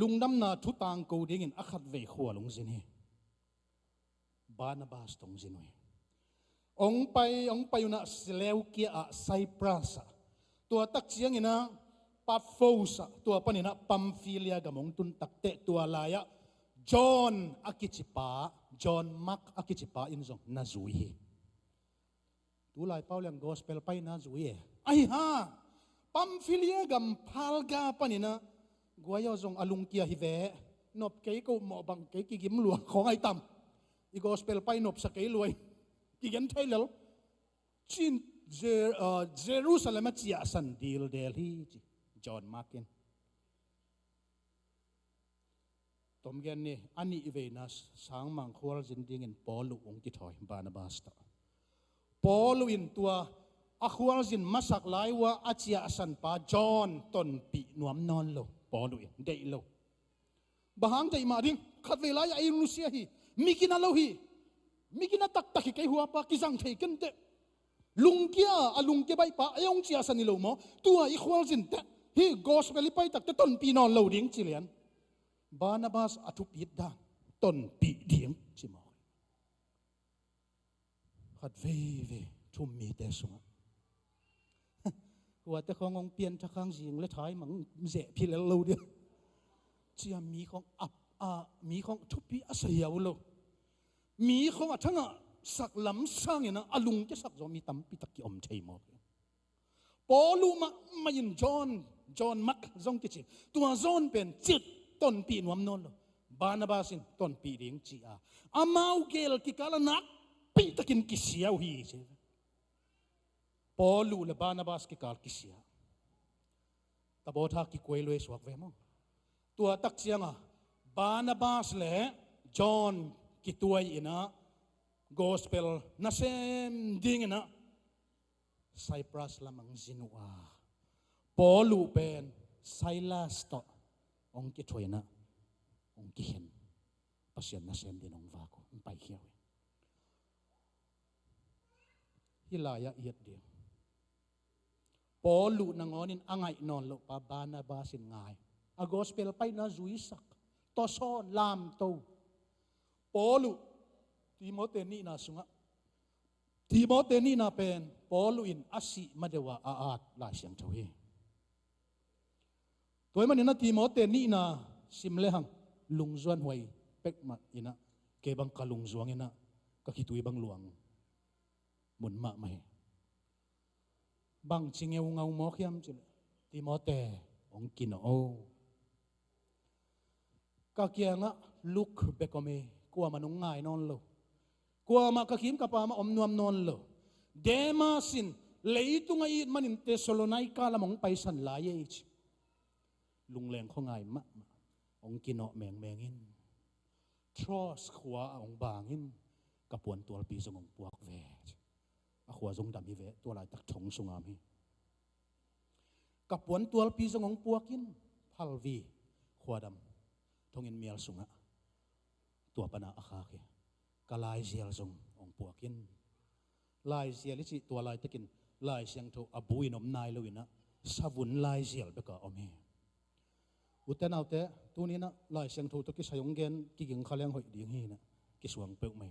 ลุงดำนาทุตังกูดิ่งอินอัขัดเวขัวลงสินีบานาบาสตรงสินวยองไปอยู่นะเซเลวเกียอะไซปรัสตัวตักเชียงอินะปัฟโฟสตัวปนินะปัมฟิเลียกมงตุนตักเตตัวลายะจอห์นอากิจิปาจอห์นมักอากิจิปาอินซงนาซุยตัวลายเป้าเลี้ยงกอสเปลไปนาซุยไอ้ฮ่าปัมฟิเลียกัมพัลกาปนินะกัวยอซงอลุงเกียฮิเวนบเกยกูหมอบังเกยกิกิมลัวของไอ้ตั้มอีกอสเปลไปนบสเกยรวยกิกันไทยแล้วชินเยรูซาเล็มจียสันดีลเดลีจอห์นมาร์กินตมแกนนี่อันนี้เวนัสสังมังควอลจินดิ้งอินปอลุองกิถอยบานาบาสตาปอลุอินตัวอควอลจินมาสักหลายว่าอาเจียสันปาจอห์นต้นปีนวมนอนโลปอลุอินเดย์โลบางใจมาดิ้งขัดเวลาไอ้รุเซียฮีมิกินาโลฮีมิกินาตักฮิกไอหัวปากิจังเทกันเตลุงเกียลุงเกียใบปะไอ้องเจียสันนิโลมอตัวอีควอลจินเตฮีกอสเปลิไปตักต้นปีนอนโลดิ้งจิเลียนบานาบาสอทุปิดดานต้นปีเดียงจิมอขัดเวทุ่มมีแต่สงว่าแต่ขององเปลี่ยนทักข้างสิงและท้ายมังเสะพิเลโลเดียวเจียมีของมีของทุปีอาศัยเอาโลมีของทั้งสักลำสร้างอย่างนั้นอลุงจะสักจอมีตั้มปีตะกี้อมเทมอปอลูมายินจอนมักจงกิจิตัวจอนเป็นจิตต้นปีนวมนนลบานาบาสินต้นปีเรียงจีอามาอุเกลกิกาลนักปีตะกินกิเสียวฮีเจปอลูและบานาบาสกิกาลกิเสียตะบอทากิกวยลวยสวกเวมตัวตักเชียงบานาบาสและจอนกิตัวอินะกอสเปลนาเซมดิ้งนะไซปรัสละมังจินัวปอลูเป็นไซลาสตองกิถอยนะองกิเห็นปัสยันนาเซมดินองวากุองไปเขียวฮิลายะเอียดเดียวปอลูนางอนินอ่างไอนอนโลปาบานาบาสินง่ายอากอสเปลไปนาจุยสักตอซอนลามโตปอลูทีโมเตนีนาสุงะทีโมเตนีนาเป็นปอลูอินอาศิมาเดวะอาดลาเสียงเฉยตัวมันนี่นะทีโมเตนีนาสิมเลหังลุงจวนหวยเป็กมาอินะเก็บังกะลุงจวงอินะก็คิดตัวบังหลวงหมุนมาไม่บังชิงเอวเงาหมอกยำจิทีโมเตองกินโอก็เกียงะลุกเบกเมกลัวมันงง่ายนอนโลกลัวมากระขิมกับปามาอมนวมนอนโลเดมาสินเลยตุงไอ้มันอินเตสโลไนกาละมงไปสันลายจิลุงแรงเขาง่ายมากองกินเนาะแมงอินทรอสขวาองบางอินกับปวนตัวปีสงองปวกเวขวาทรงดำฮิเวตัวลายตักชงสงามฮิกับปวนตัวปีสงองปวกินพัลวีขวาดำทงอินเมียลสงะตัวปนาอาคาเกกลายเสียลทรงองปวกินลายเสียลิจิตัวลายตะกินลายเสียงโทอบุยนมนายเลวินะสาวุนลายเสียลเบกอเมอุตเตนเอาเตะตัวนี้นะลายเสียงโทตะกิสยองเกนกิกิงขลังหอยดีงี้นะกิสวงเปิลไม่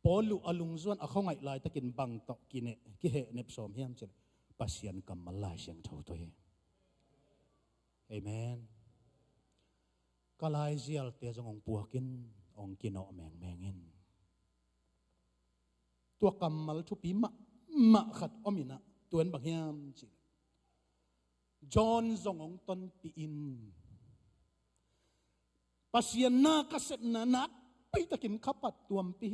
ปอลุอลุงจวนเขาไงลายตะกินบังตะกินเนกิเหเนบสมเฮียมเจลปัสยันกัมมาลายเสียงโทตัวเองเอเมนก็ลายเสียลเตะจงองปัวกินองกินเนาะแมงอินตัวกัมมัลทุปีมะขัดอมินะตัวนั้นบางเฮียมจิจอนจงองต้นปีอิน pasien na kasep na nak pi takin khapat tuam pi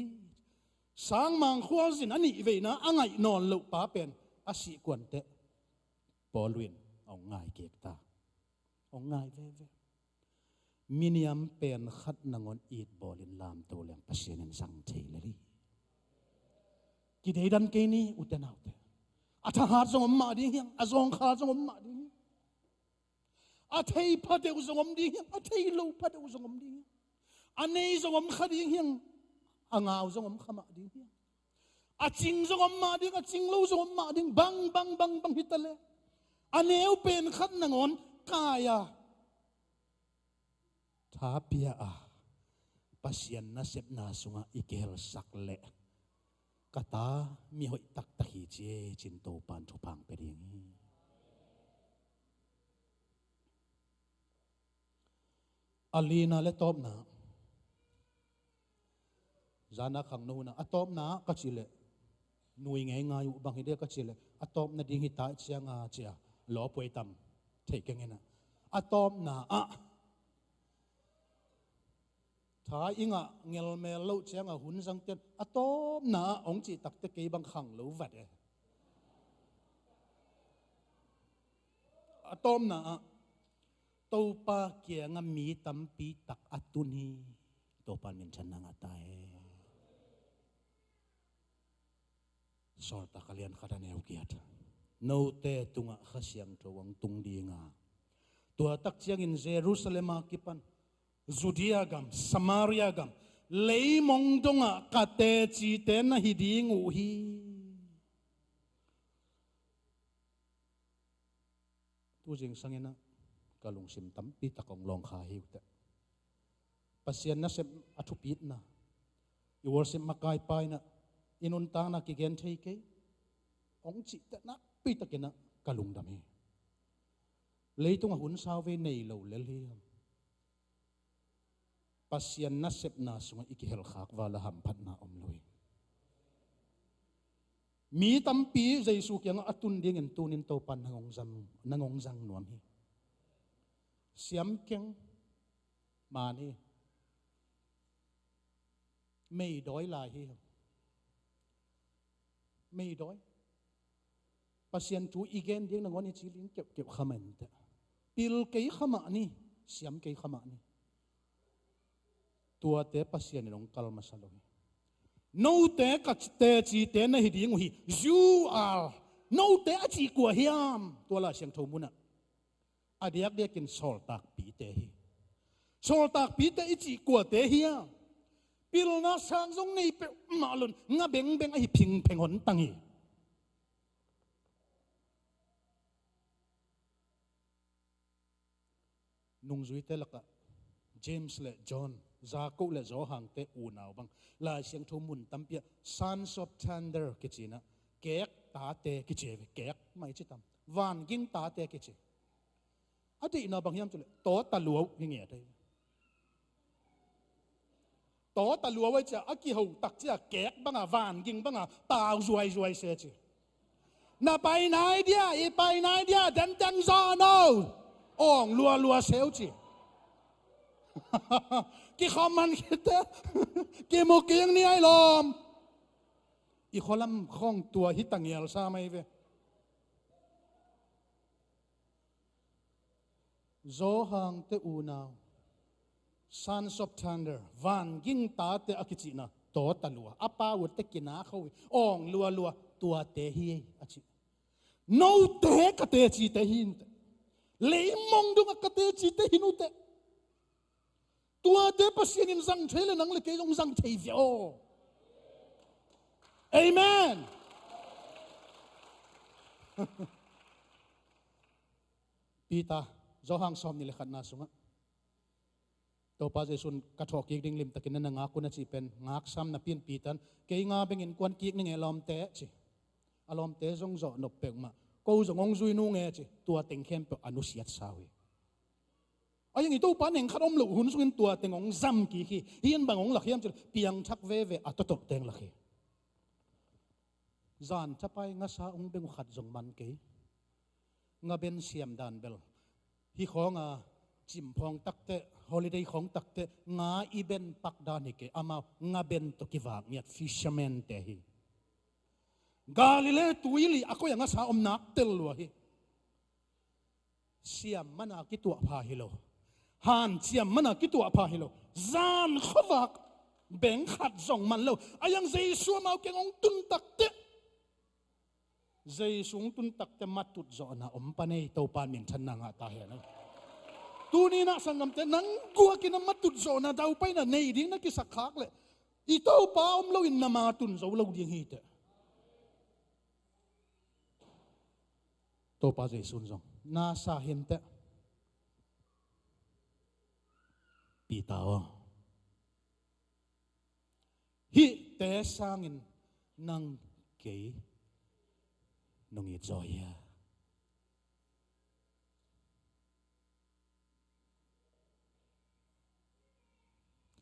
sang mang khwal zin ani ve na angai non lo pa pen asi kwan te polwin ong ngai kek ta ong ngai ve ve miniam pen khat nangon it bolin lam to leng pasien en sang theleri ki dei dan ke ni uten autte atha har zong ma ding hiang azong kha zong ma ding a thei pha de zong ding hiang a thei lo pha de zong ding anei zong kha ding hiang angao zong khama ding hiang a ching zong ma ding a ching lo zong ma ding bang bang bang bang hitale aneu pen khat nangon kaya thapia a pasien na sep na sunga ikel sakle kata mi hoi tak ta hi che chin to pan thu pang pe ding alina le top na zana khang no na atop na ka chile nui ngai nga yu bang hide ka chile atop na ding hi ta chianga chia lo poi tam thei ke ngena atop na a tha inga ngel mel lo chianga hun sang ten atop na ong chi tak te ke bang khang lo vat e atop na a to pa kia nga mi tam pi tak atun hi to pan min chan na nga ta e sol ta kalian khada ne ukiat no te tunga khasiang tawang tung di nga tua tak chiang in Jerusalem kipan Judea gam Samaria gam lei mong donga kate chi te na hiding u hi tu jing sangena kalung sim tam pi takong long kha hi ta pasien na sem athupit na I worship makai pai na inun ta na ki gen thei ke ong chi ta na pi takena kalungdam hi leitung hun saw ve nei lo lel hi pasien na sep na sunga ikihel khak wala ham phat na om loi mi tampi jaisu kyang atun ding en tunin to pan nangong jang nuam hi siam kyang mani mei doi lai hi mei doi pasien tu igen ding nangon ni chilin kep khaman ta pil kei khama ni siam kei khama ni tua te pasien nong kal masaloi no te ka te chi te na hi ding hi you are no te a chi kwa hiam tua la siang thomuna adiak de kin sol tak pi te hi sol tak pi te chi kwa te hiam pil na sang jong nei pe malun nga beng beng a hi phing pheng hon tangi nung zui te laka James le John Jacob le zo hang te u naw bang la siang thomun tampia sons of thunder kichina kek ta te kiche kek mai chitam van ging ta te kiche ati na bang yam chule to ta luo hinge te to ta luo wai cha aki ho tak cha kek banga van ging banga tao ruai se chi na pai nai dia dan dang zo no ong lua seo chi ki khaman khite ki mo kiang ni ai lom I kholam khong tua hi tangial sa mai ve zo hang te u naw sons of thunder van ging ta te akichi na to talua apa u te kina khawi ong lua tua te hi achi no te ka te chi te hin le mong dung ka te chi te hinu te tua te pasien in zang thele nang le ke jong zang thei vio amen pita zo hang som ni le khat na sunga to pa jesun ka thok ki ding lim takin na nga ku na chi pen ngak sam na pin pitan ke nga bengin kwan ki ni nge lom te chi alom te jong zo nop pek ma ko jong ong zui nu nge chi tua teng khem pe anu siat sawi ayang ito pa neng kharom lo hun sungin tua tengong zam ki hi hian bangong lakhiam chul piang thak ve atotok teng lakhi zan chapai nga sa ong beng khat jong man ke nga ben siam dan bel hi khonga chim phong tak te holiday khong takte nga iben pakda ni ke ama nga ben to kiwak niat fisherman te hi Galile tuili ako yang sa omnak telwa hi siam mana kitu pha hilo han siam mana kitu pha hilo zan khawak beng khat zong man lo ayang jesu mau ke ngong tun takte jesu tun takte matut zo na ompanei to pan min than na nga ta he na tu ni na sangam te nang gua kina matut zo na dau pai na nei ding na ki sakhak le I to pa om lo in na ma tun zo lo ding hi te to pa jesu zong na sa hin te pi tao hi te sangin nang ke nong I joya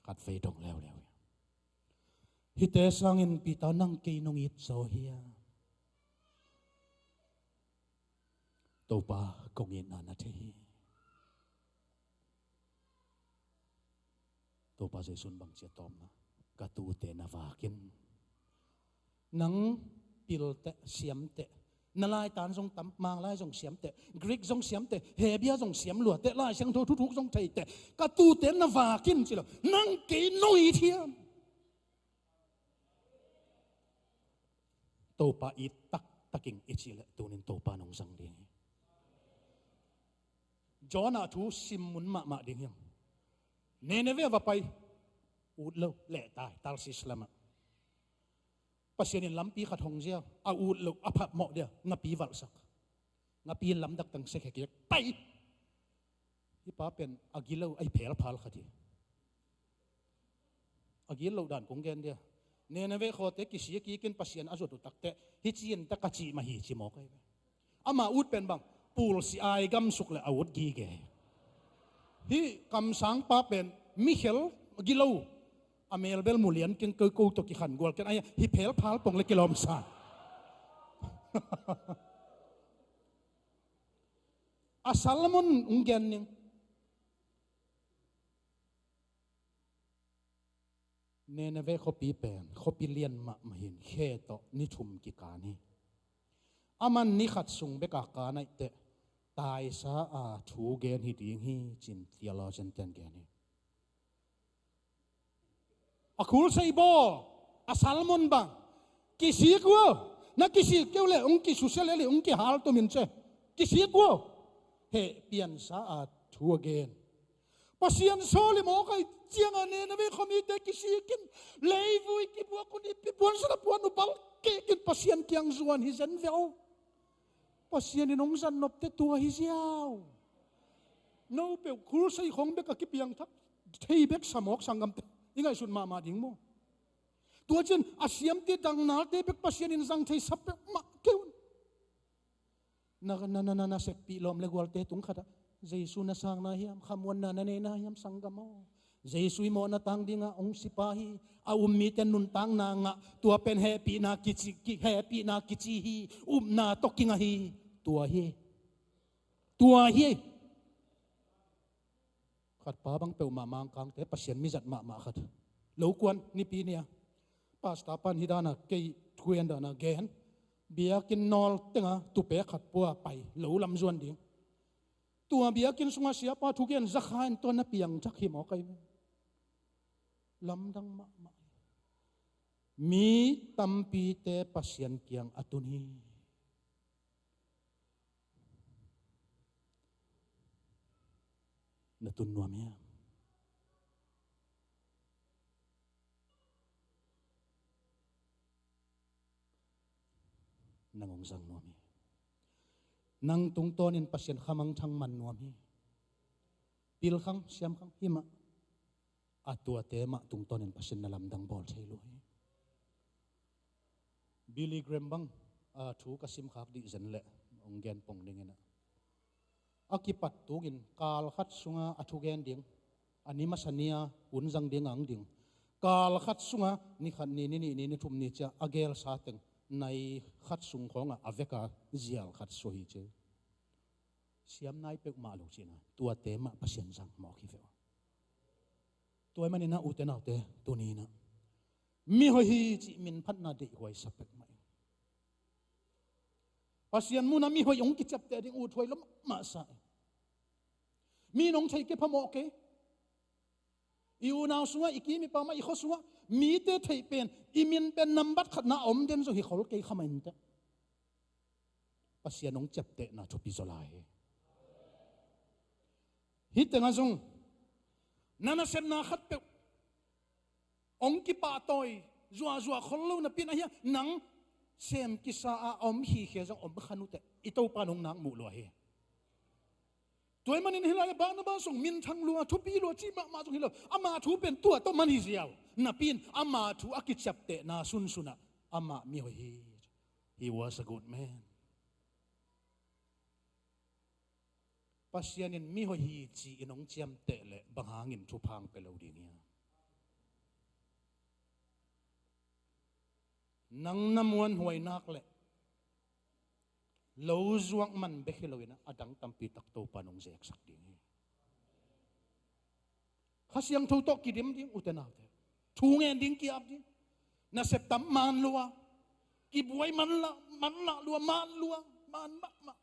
kat phê đồng leo leo hi te sangin pi tao nang ke nong I joya to pa kong in na the hi to pa jesun bang che tom na ka tu te na vakin nang pil te siam te na lai tan jong tam mang lai jong siam te greek jong siam te hebia jong siam lu te lai sang tho thu thuk jong thei te ka tu te na vakin chi lo nang ke noi thiam to pa I tak taking ichi le tunin to pa nong sang ding Jona thu sim mun ma ding hiam Neneve va pai ut lo le tai tal sis lama pasien in lampi khat hong jia a ut lo a phap mo dia ngapi wal sak ngapi lam dak tang se khek pai hi pa pen agilo ai phel phal khati agilo dan kong gen dia Neneve khote kisi ki kin pasien azot takte hi chin ta ka chi ma hi chi mo kai ama ut pen bang pul si ai gam suk le awut gi ge hi kam sang pa pen Michel gilo amel bel mulian kin ko to ki khan gol ken ay hi phel phal pong le kilom sa a Salmon ungen ning Neneve khopi pen khopi lian ma mahin khe to ni thum ki ka ni aman ni khat sung be ka ka nai te tai sa a thu gen hi ding hi chin theologian ten gen ni a khul sei bo a Salmon bang kisi ko na kisi keu le ong ki su se le ong ki hal to min che kisi ko he pian sa a thu gen pasien soli mo kai chiang ane na ve khomi te kisi kin lei vui ki bu ko ni pi pon sa puan no bal ke kin pasien kyang zuan hi zen veo pasien ni nong san nop te tua hi ziao no pe khul sei khong be ka ki piang thak thei bek samok sangam te ingai sun ma ding mo tua chen asiam te dang nal te bek pasien in zang thei sap ma keun na se pi lom le gwal te tung khata jesu na sang na hiam khamwan na ne na hiam sangamo jesu mo na tang dinga ong sipahi a ummi ten nun tang na nga tua pen happy na kichi ki happy na kichi hi na tokinga hi tua hi khat pa bang pe ma mang kang te pasien mi zat ma khat lo kwan ni pi nia pasta pan hidana ke thuyen da na gen biakin nol tenga tu pe khat pua pai lo lam zuan ding tua biakin sunga sia pa thuken zakhain to na piang thak hi mo kai lam dang ma mi tampi te pasien kiang atuni na tun nuamia nangong sang nuami nang tung ton in pasien khamang thang man nuami pil khang siam khang hima atua te ma tung ton in pasien na lam dang bol theilu hi Billy Graham bang a thu kasim khak di zen le ong gen pong ding ena akipat tugin kal khat sunga athu gen ding ani masania unjang ding ang ding kal khat sunga ni khan ni thum ni cha agel sa teng nai khat sung khonga aveka zial khat so hi che siam nai pek ma lo china tua te ma pasien jang mo khi ve ตัวมันนี่นะอุตนาเตตัวนี้นะมีหอยจีมินพัดนาเดหอยสับเป็ดไหมภาษามูนามีหอยองกิจับแต่ดิ้งอุดหอยล้มมาใส่มีน้องใช้เก็บพมอกเกอีอูนาวสัวอีกี้มีปามาอีข้อสัวมีเตะไทยเป็นอีมินเป็นนัมบัดขัดนาอมเดนสุฮิขอลเกยขมันเตภาษาน้องจับแต่นาทุบิโซลายฮิตแต่งาซงนั่นน่ะเส้นนาขัดเปองกิปาตอยจัวคนลูกนับปีนะเฮียนังเซมกิสาอมฮีเขียจังอมขนุเตอิโตปานงนางมูลวะเฮตัวมันนี่เฮลายบ้านบ้านส่งมินทังลัวทุบีลัวจีมาส่งเฮลอามาทุเป็นตัวต้นมันฮิเซียวนับปีนอามาทุอากิจับเตนาซุนซุนะอามามีหอย he was a good man ปัสยานินมีหอยจีน้องเจียมเตะเลยบางหางินทุพังไปแล้วดีเนี่ยนังน้ำวันหวยนักเลยเราจวงมันเบกเลยนะอดังตั้มปีตักโตปานงเจกสักดีข้าเสียงทูตกิดิมดิ้งอุตนาเถอะทูเงินดิ้งกีอับดิ้งน่าเสพตั้มมันลัวกีบวยมันละลัวมันลัวมันมะ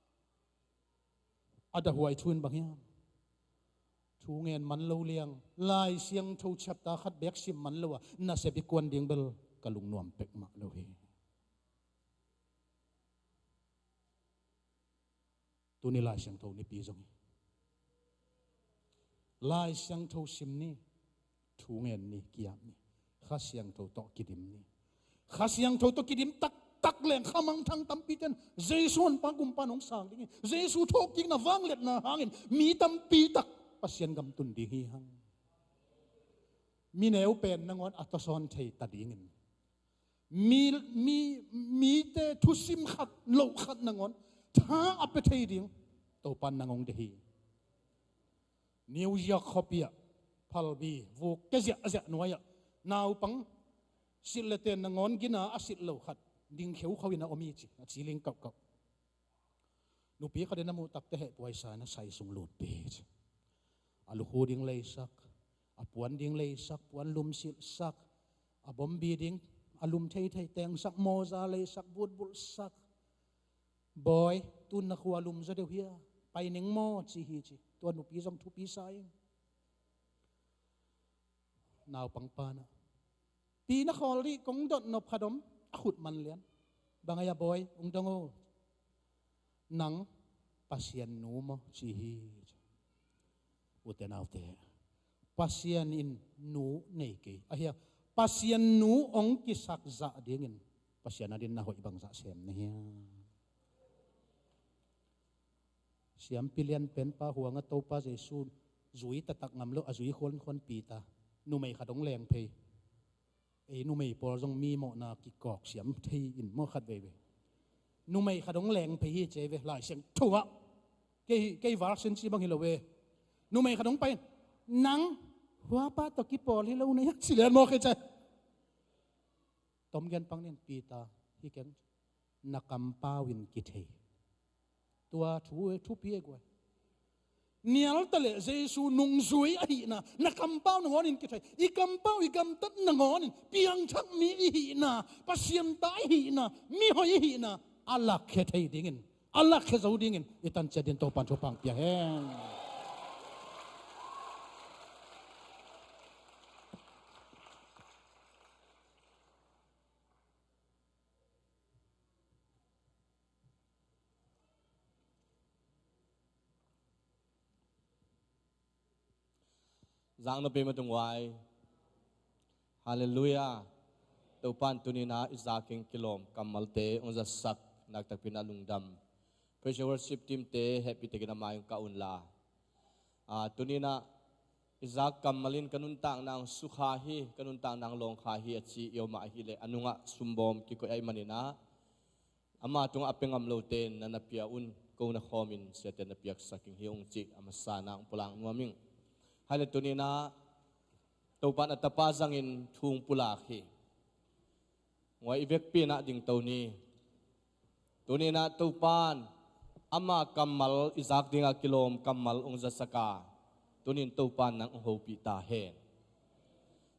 อดาหวยทุนบางอย่างทูเงินมันลัวเลี้ยงลายเสียงทูชับตาขัดเบกซิมมันลัวน่าเสพกวนดิ้งเบลกลุงนวมเป็กมาเลวตัวนี้ลายเสียงโทนี่ปีจงลายเสียงโทซิมนี่ทูเงินนี่เกียบนี่ข้าเสียงโทตอกิดิมนี่ข้าเสียงโทตอกิดิมตักแหลงข้ามังทางตั้มปีเตนเจสุนปากุมปานงสางดิ่งเจสุทอกกิ่งน่ะวังเล็ดน่ะหางเงินมีตั้มปีตักปัสยันกำตุนดีฮีหังมีแนวเป็นนังวันอัตซอนเทตัดดิ่งเงินมีแต่ทุสิมขัดโลขัดนังอนถ้าอัปเทดิ่งตัวปันนังองเดฮีนิวยอร์กคอปีอะพัลบีวูกเกจิอาเจนวยะนาวปังสิเลเตนนังอนกินาอาศิโลขัดดิ่งเขียวเขาวินาอมีจิจีลิงกับนุปีเขาเดินน้ำมูตักเตะปวยสานะใส่สุงหลุดเปจอาลูกหูดิ่งเลยสักอาปวนดิ่งเลยสักปวนลุมสิสักอาบอมบีดิ่งอาลุมไทยแตงสักโมซาเลยสักบุญสักบอยตุนนักวัวลุมจะเดียวเฮียไปหนึ่งโมจีฮีจีตัวหนุปีจงทุปีสายนาวปังปานะปีนักฮอลลี่กงดดนบขดมขุดมันเลี้ยนบางอย่างบอยองดงโอหนังปัสยันนูมจีฮีอุตนาวเตปัสยันอินนูเนกีอะเฮียปัสยันนูองกิสักจะเดียงินปัสยันนัดินนาหอยบางจะเสียมเนี่ยเสียมพิเลียนเป็นป้าหัวงะโตป้าเจสูนจุยตะตักงำแล้วจุยคนปีตานุ่มไม่ขัดองแรงเพยนุ่มไม่พอจงมีหมอนากิกอกเสียมทีอินหม้อขัดเวนุ่มไม่ขัดองแรงเพยเจเวหลายเสียงถั่วเกยวาร์เซนซีบางฮิโลเวนุ่มไม่ขัดองไปนังหัวป้าตะกี้ปอลิโลเนี่ยสิเลียนหม้อเคยใจต้มกันปังเนี่ยปีตาที่แกนนักกำป้าวินกิเทตัวทุพีเอกวยเนียลตะเลเจสูนุงซุยอหินะนักกำเป้านงอนินกิไทอีกำเป้าอีกำตัดนงอนินเปียงชักมีอหินะปัสยันตาอหินะมีหอยอหินะอัลลักเขตให้ดิ่งอัลลักเขตเอาดิ่งอิตันเจดินโตปันโชปังเปียแห้งZang na pimatong way. Hallelujah. Tupan tunina isaking kilom kamalte ang zasak nagtagpina Lungdam. Praise worship team te happy te ginamayong kaunla. Tunina isak kamalin kanuntang ng sukhahi kanuntang ng longkhahi at si iyo maahile ano nga sumbom kikoy ay manina. Ama tung apeng amloten na napiaun kung nakomin sa ten napiak saking hiyong chik amasana ang pulang ngaming. Halitunina na taupan at tapazangin tung pulaki. Nga ibekpi na ding tauni. Tunina taupan ama kamal izak ding kilom kamal ung zasaka. Tunin taupan ng hopi tahen.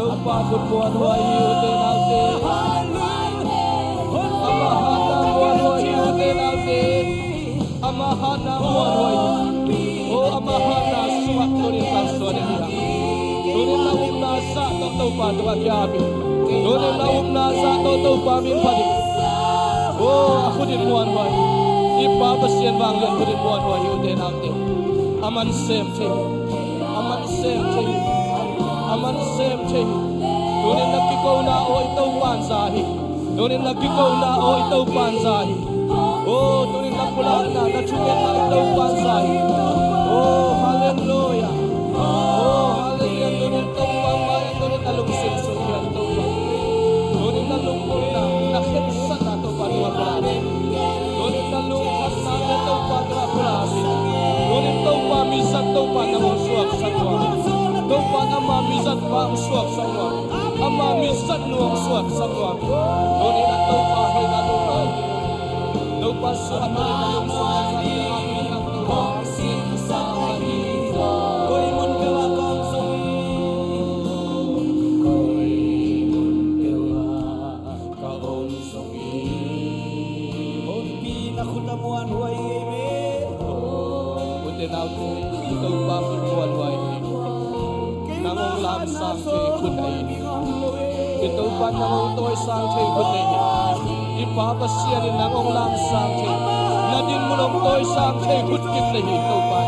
tu pa khut muan huai hiu te nau te amahana muan huai hiu te nau te amahana muan huai o amahana suat turin lang suan ni ha turin lang na sa tu pa tu ka kya mi turin lang na sa tu pa min padi o aku din muan huai ipa pasien bang lian tu din muan huai hiu te nau te aman sem che aman sem che aman sem che tunin nagkikaw na o itaw pansahi tunin nagkikaw na o itaw pansahi oh tunin nagpula na natsukin na itaw pansahi oh hallelujah oh hallelujah tunin itaw pamayan tunin nalungsin sungyan itaw pa tunin nalungkol na nakhinsan na itaw panwapalari tunin nalungkat na itaw panwapalari tunin itaw pamisan itaw panamangsuak sa tuwa itaw panamamisan pa ang suwak sa tuwa amamisan nuang suwak sa tuwa tunin na itaw pahinalungan itaw pa suwak tunin nalungsuak sa amin ang tuwa sa kanito ko'y mun gawa kong sungi ko'y mun gawa kaong sungi on pinakutamuan huway amen tinaw ko ikaw pa pulmuan huway nangong lamsang kay kunay ito pa nangong to'y sang kay kunay ipapasya rin nangong lamsang kay nadin mo nang to'y sang kay kutkit na ito pa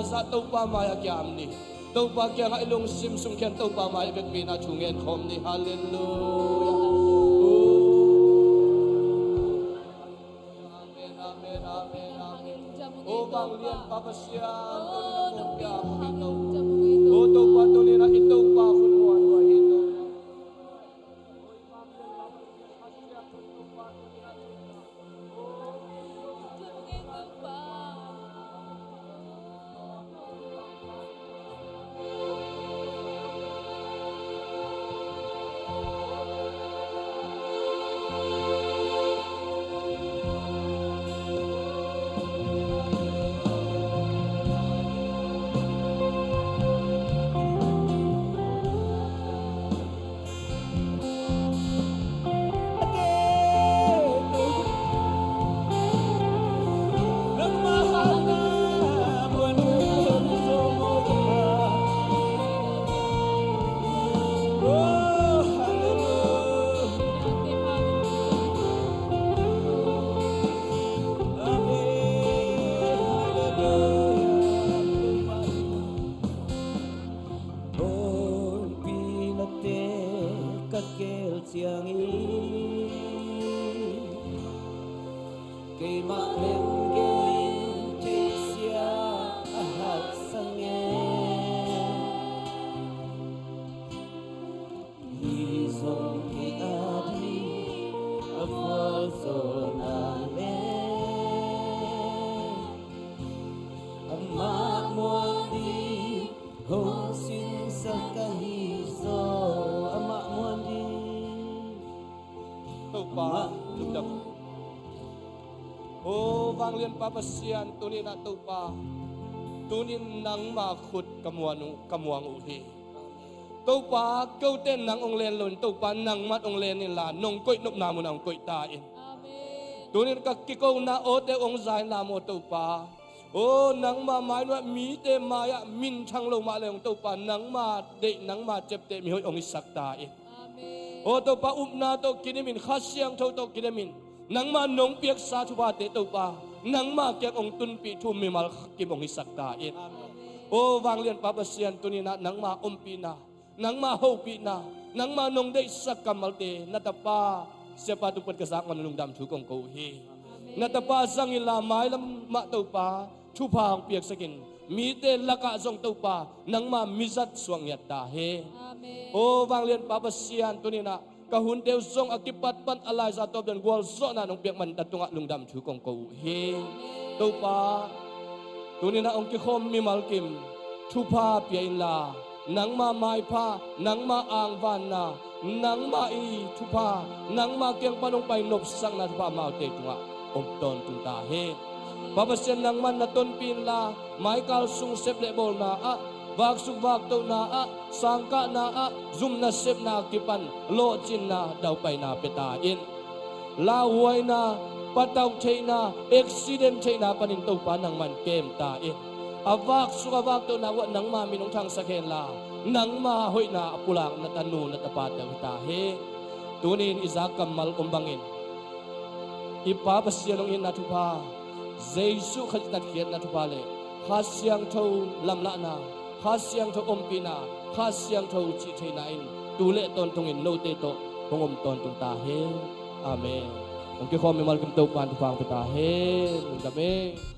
sa tau pa maya kiam ni tau pa kya nga ilong simsum kyan tau pa maya bet pina chungen khom ni hallelujah amen amen amen amen o bang lian papasyan o kya ito o tau pa to ni na ito pa kunmuan wa ito Lian papasyan tunin na tupa tunin nang makut kamuang uhi tàu pa câu tên nang ông lên lồn tàu pa nang mat ông lên là nong koi nop namu nang koi ta in tunin ka kiko na o te ong zai na mo tàu pa o nang ma mai no mi te ma ya min thang lo ma le ong tàu pa nang ma de nang ma chep te mi hoi ong isak ta in o tàu pa na to kinemin khasyang tho to kinemin nang ma nong piak sa thu ba te tàu pa nang ma kek ong tun pi thu mi mal kim ong isak ta in o wang lian pa pasian tunina nang ma pi na nang ma ho pi na nang ma nong dei sak kamal te natapa sepa tu pat kasak man lungdam thu kong ko hi natapa zangila mai lam ma to pa thu pa ang piak sakin mi te laka zong to pa nang ma mizat suang yat ta he o wang lian pa pasian tunina kahun deu zong akipat pan alai za top dan gol zo na nong piak man tatunga lungdam thu kong ko hi to pa tunina ong ki khom mi malkim thu pa piain la nang ma mai pa nang ma ang van na nang ma i thu pa nang ma kyang panong pai nop sang na thu pa mau te tunga om ton tung ta he babasian nang man na ton pin la mai kal sung sep le bol na a wak sung wak to na a sangka na a zum na sep na kipan lo chin na dau pai na peta in la huai na patau thei na accident thei na panin to pa nang man kem ta in awak suka wak to na wa nang ma minong thang sakhen la nang ma hoi na pulang na tanu na tapat da ta he tunin izakam mal umbangin ipapasya nong in na thupa jesu khajitat khiat na thupa le khasyang tho lamla na khasyang tho ompi na khasyang tho chi thei na in tule ton tongin no te to hongom ton tung ta he amen ong ki khom mi mal kim to pan thu pang ta he amen